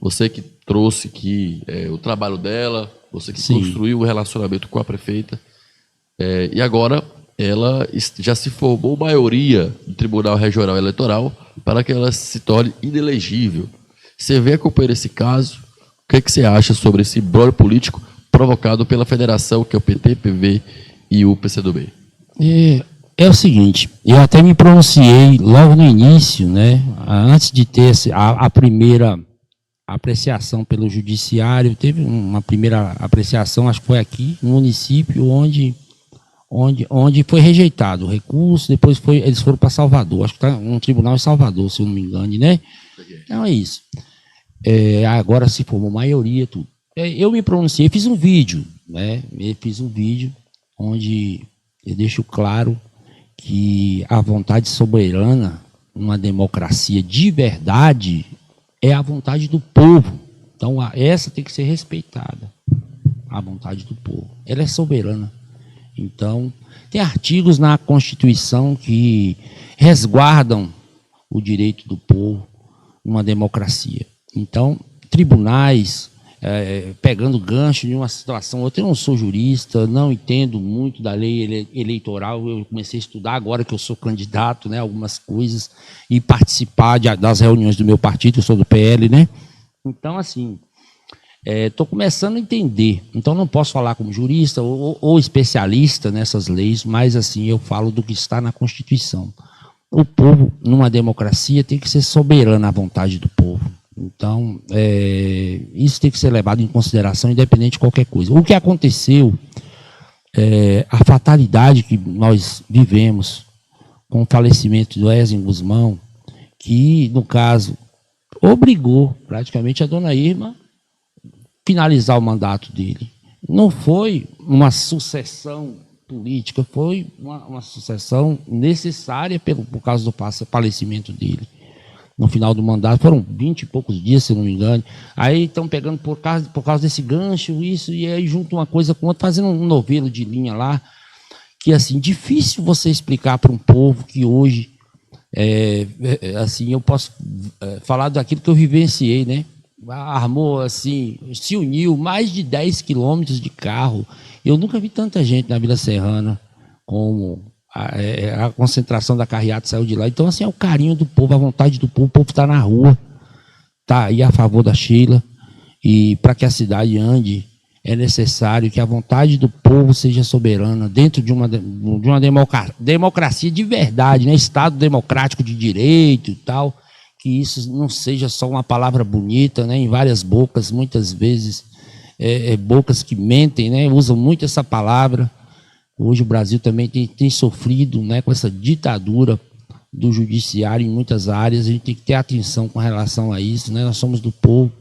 Você que trouxe aqui o trabalho dela, você que construiu o relacionamento com a prefeita, e agora ela já se formou maioria do Tribunal Regional Eleitoral para que ela se torne inelegível. Você vem acompanhando esse caso, o que, é que você acha sobre esse brolho político provocado pela federação, que é o PT, PV e o PCdoB? É o seguinte, eu até me pronunciei logo no início, né, antes de ter a primeira apreciação pelo judiciário, teve uma primeira apreciação, acho que foi aqui, no município, onde foi rejeitado o recurso, depois eles foram para Salvador, acho que está um tribunal em Salvador, se eu não me engano, né? Então é isso. Agora se formou maioria, tudo. Eu me pronunciei, fiz um vídeo, né? Onde eu deixo claro que a vontade soberana, numa democracia de verdade, é a vontade do povo. Então essa tem que ser respeitada, a vontade do povo. Ela é soberana. Então, tem artigos na Constituição que resguardam o direito do povo numa democracia. Então, tribunais, pegando gancho de uma situação, eu não sou jurista, não entendo muito da lei eleitoral, eu comecei a estudar agora que eu sou candidato, né, algumas coisas, e participar das reuniões do meu partido, eu sou do PL, né? Então, assim, estou começando a entender, então não posso falar como jurista ou especialista nessas leis, mas assim, eu falo do que está na Constituição. O povo, numa democracia, tem que ser soberano à vontade do povo. Então, isso tem que ser levado em consideração, independente de qualquer coisa. O que aconteceu, a fatalidade que nós vivemos com o falecimento do Wesley Guzmão, que, no caso, obrigou praticamente a dona Irma finalizar o mandato dele. Não foi uma sucessão política, foi uma sucessão necessária por causa do falecimento dele. No final do mandato, foram 20 e poucos dias, se não me engano. Aí estão pegando por causa desse gancho, isso, e aí junto uma coisa com outra, fazendo um novelo de linha lá, que assim, difícil você explicar para um povo que hoje, assim, eu posso falar daquilo que eu vivenciei, né? Armou assim, se uniu mais de 10 quilômetros de carro. Eu nunca vi tanta gente na Vila Serrana como a concentração da carreata saiu de lá. Então, assim, é o carinho do povo, a vontade do povo. O povo está na rua, está aí a favor da Sheila. E para que a cidade ande, é necessário que a vontade do povo seja soberana dentro de uma democracia de verdade, né? Estado democrático de direito e tal. Que isso não seja só uma palavra bonita, né, em várias bocas, muitas vezes bocas que mentem, né, usam muito essa palavra. Hoje o Brasil também tem sofrido, né, com essa ditadura do judiciário em muitas áreas. A gente tem que ter atenção com relação a isso, né? Nós somos do povo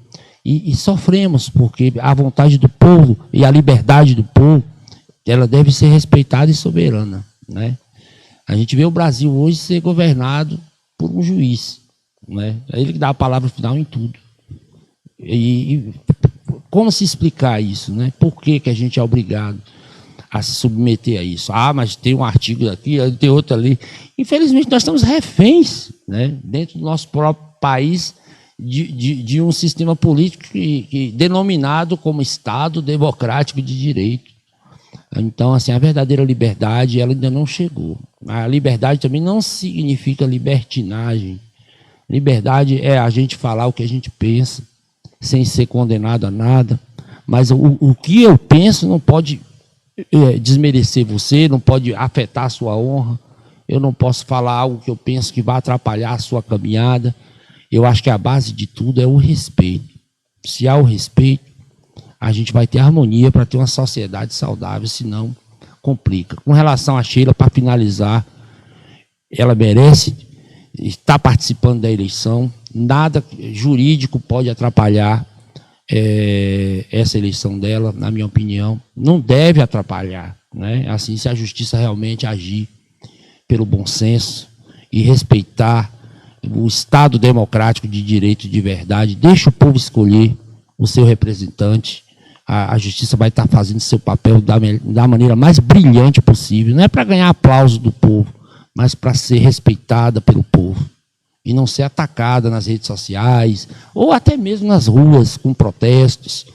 e sofremos, porque a vontade do povo e a liberdade do povo, ela deve ser respeitada e soberana, né? A gente vê o Brasil hoje ser governado por um juiz, né? É ele que dá a palavra final em tudo. E como se explicar isso, né? Por que a gente é obrigado a se submeter a isso? Mas tem um artigo aqui, tem outro ali. Infelizmente, nós estamos reféns, né, dentro do nosso próprio país de um sistema político denominado como Estado Democrático de Direito. Então, assim, a verdadeira liberdade, ela ainda não chegou. A liberdade também não significa libertinagem. Liberdade é a gente falar o que a gente pensa, sem ser condenado a nada. Mas o que eu penso não pode desmerecer você, não pode afetar a sua honra. Eu não posso falar algo que eu penso que vai atrapalhar a sua caminhada. Eu acho que a base de tudo é o respeito. Se há o respeito, a gente vai ter harmonia para ter uma sociedade saudável, senão complica. Com relação a Sheila, para finalizar, ela merece estar participando da eleição. Nada jurídico pode atrapalhar essa eleição dela, na minha opinião. Não deve atrapalhar, né? Assim, se a justiça realmente agir pelo bom senso e respeitar o Estado democrático de direito de verdade, deixa o povo escolher o seu representante. A justiça vai estar fazendo seu papel da maneira mais brilhante possível. Não é para ganhar aplauso do povo, mas para ser respeitada pelo povo. E não ser atacada nas redes sociais, ou até mesmo nas ruas, com protestos.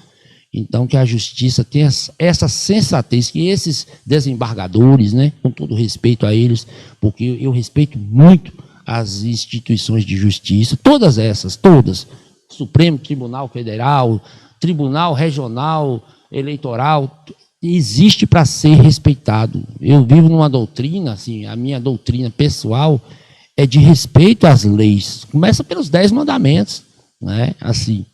Então, que a justiça tenha essa sensatez, que esses desembargadores, né, com todo respeito a eles, porque eu respeito muito as instituições de justiça, todas essas, todas, Supremo Tribunal Federal, Tribunal Regional Eleitoral, existe para ser respeitado. Eu vivo numa doutrina, assim, a minha doutrina pessoal é de respeito às leis. Começa pelos 10 mandamentos, né? Assim,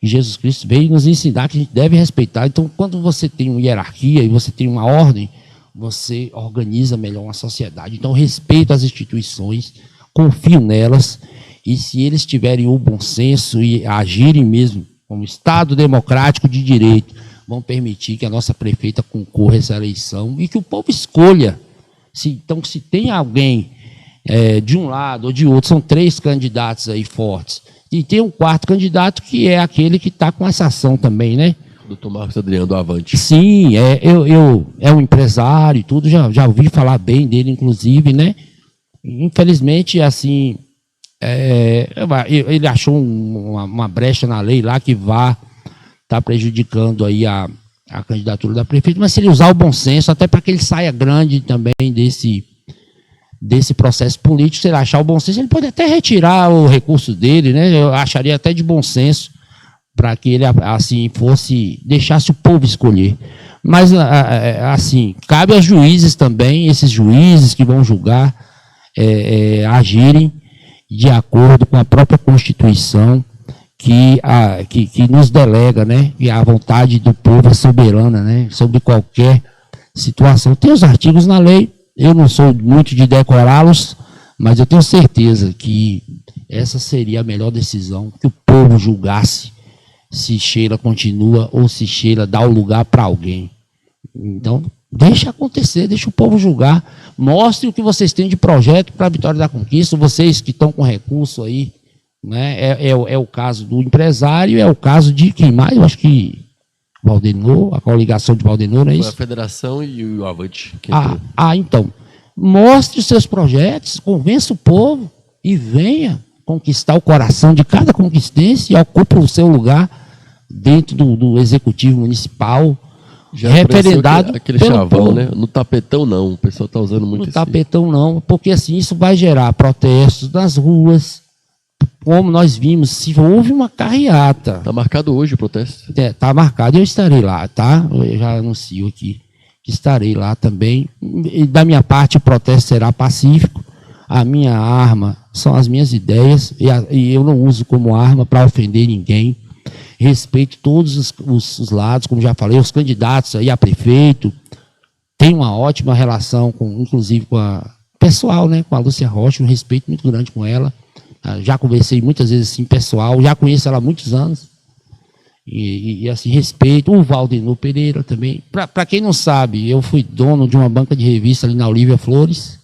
Jesus Cristo veio nos ensinar que a gente deve respeitar. Então, quando você tem uma hierarquia e você tem uma ordem, você organiza melhor uma sociedade. Então, respeito às instituições, confio nelas, e se eles tiverem o bom senso e agirem mesmo como Estado democrático de direito, vão permitir que a nossa prefeita concorra a essa eleição e que o povo escolha. Então, se tem alguém de um lado ou de outro, são 3 candidatos aí fortes, e tem um 4º candidato que é aquele que está com essa ação também, né? Doutor Marcos Adriano do Avante. Sim, é um empresário e tudo, já ouvi falar bem dele, inclusive, né? Infelizmente, assim, ele achou uma brecha na lei lá que vai estar prejudicando aí a candidatura da prefeita, mas se ele usar o bom senso, até para que ele saia grande também desse processo político, se ele achar o bom senso, ele pode até retirar o recurso dele, né? Eu acharia até de bom senso para que ele, assim, deixasse o povo escolher. Mas, assim, cabe aos juízes também, esses juízes que vão julgar, agirem de acordo com a própria Constituição, que nos delega, né? E a vontade do povo é soberana, né? Sobre qualquer situação. Tem os artigos na lei, eu não sou muito de decorá-los, mas eu tenho certeza que essa seria a melhor decisão, que o povo julgasse se Sheila continua ou se Sheila dá o lugar para alguém. Então, deixa acontecer, deixa o povo julgar. Mostre o que vocês têm de projeto para a Vitória da Conquista, vocês que estão com recurso aí, né? É o caso do empresário, é o caso de quem mais? Eu acho que Valdenor, a coligação de Valdenor, não é isso? Foi a federação e o Avante. Então, mostre os seus projetos, convença o povo e venha conquistar o coração de cada conquistense e ocupe o seu lugar dentro do executivo municipal, já referendado aquele pelo chavão, povo. Né? No tapetão não, o pessoal está usando muito No tapetão não, porque assim, isso vai gerar protestos nas ruas, como nós vimos, se houve uma carreata. Está marcado hoje o protesto? Está marcado, eu estarei lá, tá? Eu já anuncio aqui que estarei lá também. E da minha parte, o protesto será pacífico. A minha arma são as minhas ideias, e eu não uso como arma para ofender ninguém. Respeito todos os lados, como já falei, os candidatos aí a prefeito. Tenho uma ótima relação, inclusive com a pessoal, né? Com a Lúcia Rocha, um respeito muito grande com ela. Já conversei muitas vezes assim, pessoal, já conheço ela há muitos anos. E assim, respeito. O Valdenor Pereira também. Para quem não sabe, eu fui dono de uma banca de revista ali na Olívia Flores.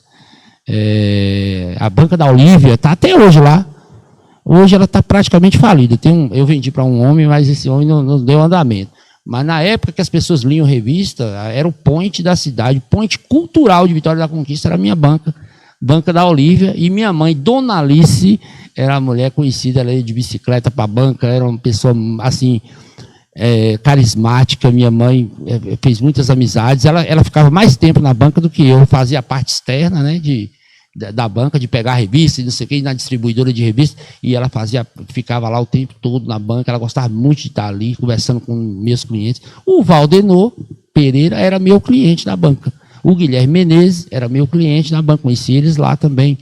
A banca da Olívia está até hoje lá. Hoje ela está praticamente falida. Eu vendi para um homem, mas esse homem não deu andamento. Mas na época que as pessoas liam revista, era o point da cidade, o point cultural de Vitória da Conquista, era a minha banca. Banca da Olívia, e minha mãe, Dona Alice, era uma mulher conhecida, ela ia de bicicleta para a banca, era uma pessoa assim, carismática. Minha mãe fez muitas amizades, ela ficava mais tempo na banca do que eu, fazia a parte externa, né, da banca, de pegar revista e não sei o que, na distribuidora de revista, e ela ficava lá o tempo todo na banca, ela gostava muito de estar ali, conversando com meus clientes. O Valdenor Pereira era meu cliente na banca. O Guilherme Menezes era meu cliente na banca, conheci eles lá também.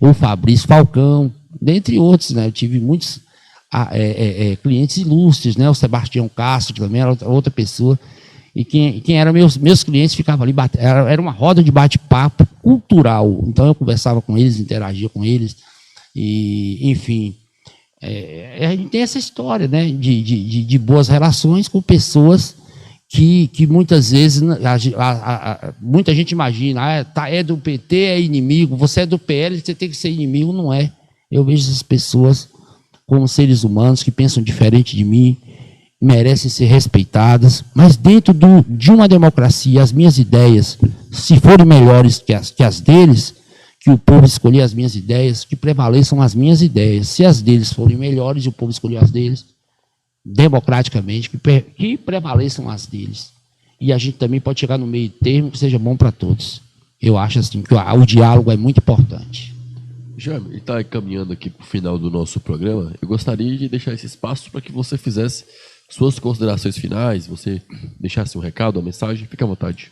O Fabrício Falcão, dentre outros, né? Eu tive muitos clientes ilustres, né? O Sebastião Castro, que também era outra pessoa. E quem eram meus clientes ficava ali, era uma roda de bate-papo cultural. Então eu conversava com eles, interagia com eles. E, enfim, a gente tem essa história, né? De boas relações com pessoas que muitas vezes muita gente imagina, é do PT, é inimigo, você é do PL, você tem que ser inimigo. Não é. Eu vejo essas pessoas como seres humanos que pensam diferente de mim, merecem ser respeitadas, mas dentro de uma democracia, as minhas ideias, se forem melhores que as deles, que o povo escolher as minhas ideias, que prevaleçam as minhas ideias. Se as deles forem melhores e o povo escolher as deles, democraticamente, que prevaleçam as deles. E a gente também pode chegar no meio termo que seja bom para todos. Eu acho assim que o diálogo é muito importante. Jaime, está caminhando aqui para o final do nosso programa. Eu gostaria de deixar esse espaço para que você fizesse suas considerações finais, você deixasse um recado, uma mensagem, fique à vontade.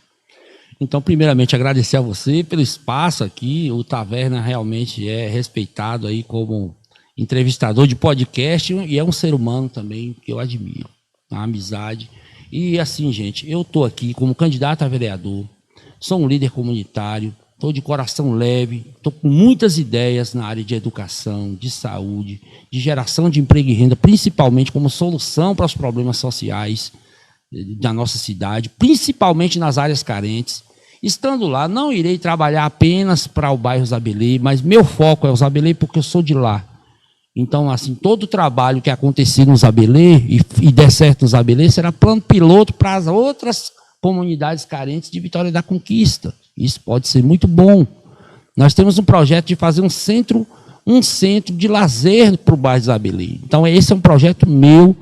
Então, primeiramente, agradecer a você pelo espaço aqui. O Taverna realmente é respeitado aí como entrevistador de podcast e é um ser humano também que eu admiro, a amizade. E assim, gente, eu estou aqui como candidato a vereador, sou um líder comunitário, estou de coração leve, estou com muitas ideias na área de educação, de saúde, de geração de emprego e renda, principalmente como solução para os problemas sociais da nossa cidade, principalmente nas áreas carentes. Estando lá, não irei trabalhar apenas para o bairro Zabelê, mas meu foco é o Zabelê porque eu sou de lá. Então, assim, todo o trabalho que acontecer no Zabelê e der certo no Zabelê será plano piloto para as outras comunidades carentes de Vitória da Conquista. Isso pode ser muito bom. Nós temos um projeto de fazer um centro de lazer para o bairro Zabelê. Então, esse é um projeto meu,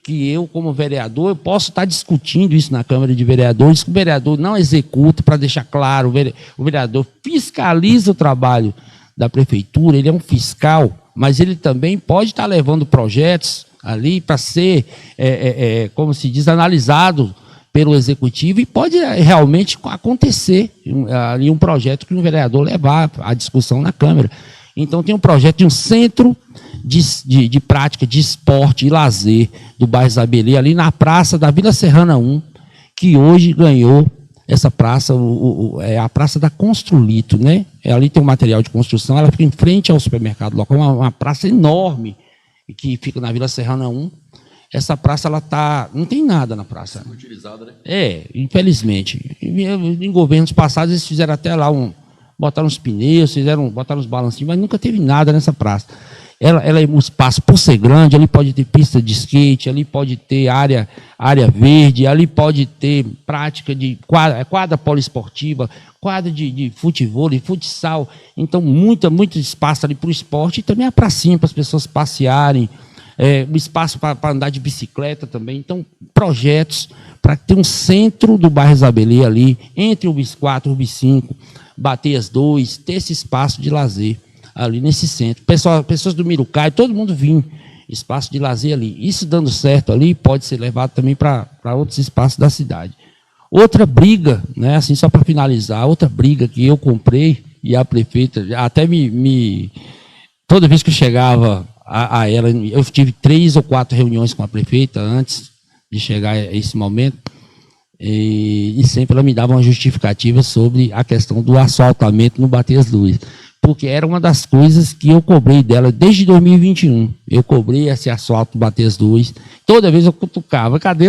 que eu, como vereador, eu posso estar discutindo isso na Câmara de Vereadores, que o vereador não executa, para deixar claro, o vereador fiscaliza o trabalho da prefeitura, ele é um fiscal, mas ele também pode estar levando projetos ali para ser, como se diz, analisado pelo executivo, e pode realmente acontecer ali um projeto que um vereador levar à discussão na Câmara. Então, tem um projeto de um centro de prática de esporte e lazer do bairro Zabelê, ali na praça da Vila Serrana 1, que hoje ganhou essa praça, é a Praça da Construlito, né? Ali tem um material de construção, ela fica em frente ao supermercado local, uma praça enorme, que fica na Vila Serrana 1. Essa praça, não tem nada na praça. Foi utilizada, né? Infelizmente. Em governos passados, eles fizeram até lá botaram uns pneus, botaram uns balancinhos, mas nunca teve nada nessa praça. Ela é um espaço, por ser grande, ali pode ter pista de skate, ali pode ter área verde, ali pode ter prática de quadra poliesportiva, quadra de futebol e futsal. Então, muito espaço ali para o esporte e também a pracinha para as pessoas passearem, um espaço para andar de bicicleta também. Então, projetos para ter um centro do bairro Zabelê ali, entre o UBS 4 e o UBS 5, Bateias 2, ter esse espaço de lazer ali nesse centro. Pessoas do Mirucai, todo mundo vinha, espaço de lazer ali. Isso dando certo ali, pode ser levado também para outros espaços da cidade. Outra briga, né, assim, só para finalizar, outra briga que eu comprei, e a prefeita, até toda vez que eu chegava a ela, eu tive 3 ou 4 reuniões com a prefeita antes de chegar a esse momento, e sempre ela me dava uma justificativa sobre a questão do asfaltamento no Bateias 2, porque era uma das coisas que eu cobrei dela desde 2021. Eu cobrei esse asfalto do Bateias 2, toda vez eu cutucava, cadê?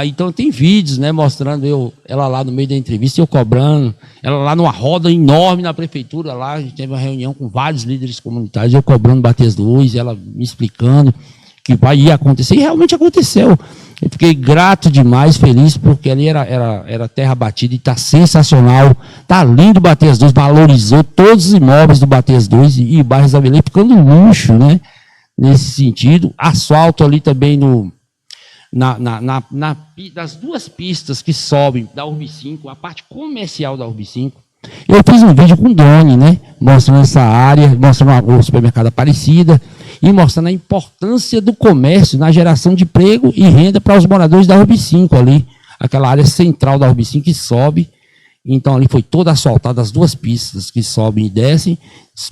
Então tem vídeos, né, mostrando ela lá no meio da entrevista, eu cobrando, ela lá numa roda enorme na prefeitura, lá a gente teve uma reunião com vários líderes comunitários, eu cobrando Bateias 2, ela me explicando que ia acontecer, e realmente aconteceu. Eu fiquei grato demais, feliz, porque ali era terra batida e está sensacional. Está lindo o Bateias 2, valorizou todos os imóveis do Bateias 2 e o bairro Zabelê ficando luxo, né? Nesse sentido. Asfalto ali também das 2 pistas que sobem da URB 5, a parte comercial da URB 5. Eu fiz um vídeo com drone, né? Mostrando essa área, mostrando o supermercado Aparecida e mostrando a importância do comércio na geração de emprego e renda para os moradores da URB 5 ali, aquela área central da URB 5 que sobe. Então ali foi toda asfaltada, as 2 pistas que sobem e descem.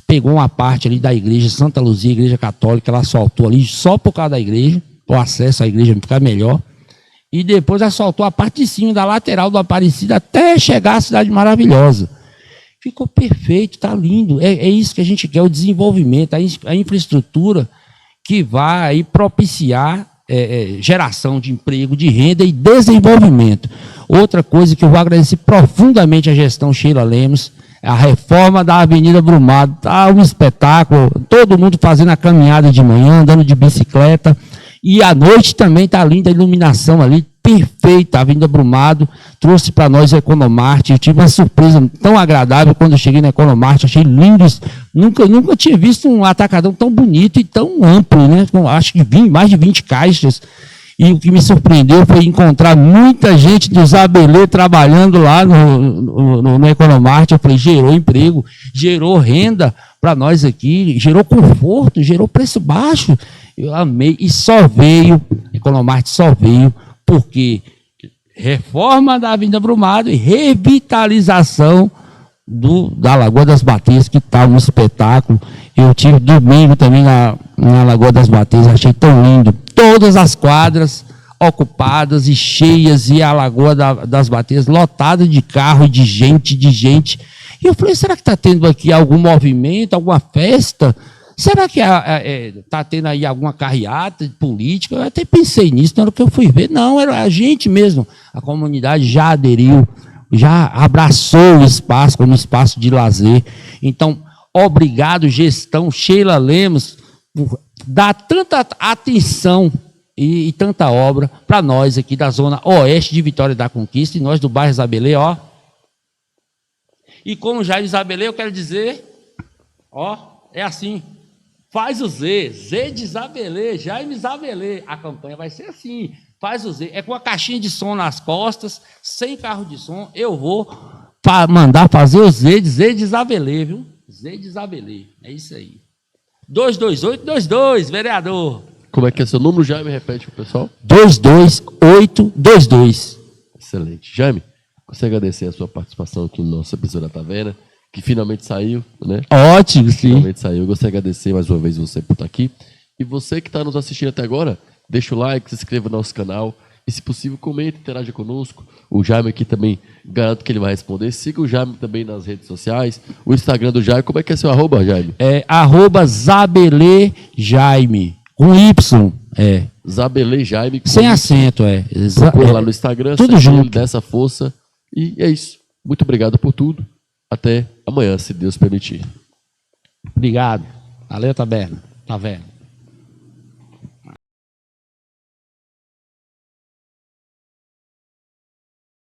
Pegou uma parte ali da igreja Santa Luzia, igreja católica, ela asfaltou ali só por causa da igreja, para o acesso à igreja ficar melhor. E depois asfaltou a parte de cima da lateral do Aparecida até chegar à Cidade Maravilhosa. Ficou perfeito, está lindo. É isso que a gente quer, o desenvolvimento, a infraestrutura que vai propiciar geração de emprego, de renda e desenvolvimento. Outra coisa que eu vou agradecer profundamente à gestão Sheila Lemos, a reforma da Avenida Brumado, está um espetáculo, todo mundo fazendo a caminhada de manhã, andando de bicicleta, E à noite também está linda a iluminação ali, perfeita, a Avenida Brumado, trouxe para nós a Economart. Eu tive uma surpresa tão agradável quando eu cheguei na Economart, achei lindo. Nunca tinha visto um atacadão tão bonito e tão amplo, né? Acho que mais de 20 caixas. E o que me surpreendeu foi encontrar muita gente do Zabelê trabalhando lá no Economart. Eu falei, gerou emprego, gerou renda para nós aqui, gerou conforto, gerou preço baixo. Eu amei. E só veio, Economart só veio, porque reforma da Avenida Brumado e revitalização da Lagoa das Bateias, que está um espetáculo. Eu tive domingo também na Lagoa das Bateias, achei tão lindo. Todas as quadras ocupadas e cheias, e a Lagoa das Bateias lotada de carro, de gente. E eu falei, será que está tendo aqui algum movimento, alguma festa? Será que está tendo aí alguma carreata política? Eu até pensei nisso na hora que eu fui ver. Não, era a gente mesmo. A comunidade já aderiu, já abraçou o espaço como espaço de lazer. Então, obrigado, gestão Sheila Lemos, por dar tanta atenção e tanta obra para nós aqui da zona oeste de Vitória da Conquista, e nós do bairro Zabelê, ó. E como Jaime Zabelê, eu quero dizer, ó, é assim, faz o Z de Zabelê, Jaime Zabelê. A campanha vai ser assim, faz o Z, é com a caixinha de som nas costas, sem carro de som, eu vou mandar fazer o Z de Zabelê, viu? Z de Zabelê, é isso aí. 22822, vereador. Como é que é seu número, Jaime? Repete para o pessoal. 22822. Excelente. Jaime, gostaria de agradecer a sua participação aqui no nosso episódio da Taverna, que finalmente saiu, né? Ótimo, sim. Finalmente saiu. Gostaria de agradecer mais uma vez você por estar aqui. E você que está nos assistindo até agora, deixa o like, se inscreva no nosso canal. E, se possível, comente, interaja conosco. O Jaime aqui também, garanto que ele vai responder. Siga o Jaime também nas redes sociais. O Instagram do Jaime, como é que é seu arroba, Jaime? É @Zabelê Jaime, com Y. Zabelê Jaime. Sem acento, Procura lá no Instagram. Tudo junto. Dessa força. E é isso. Muito obrigado por tudo. Até amanhã, se Deus permitir. Obrigado. Valeu, Taverna.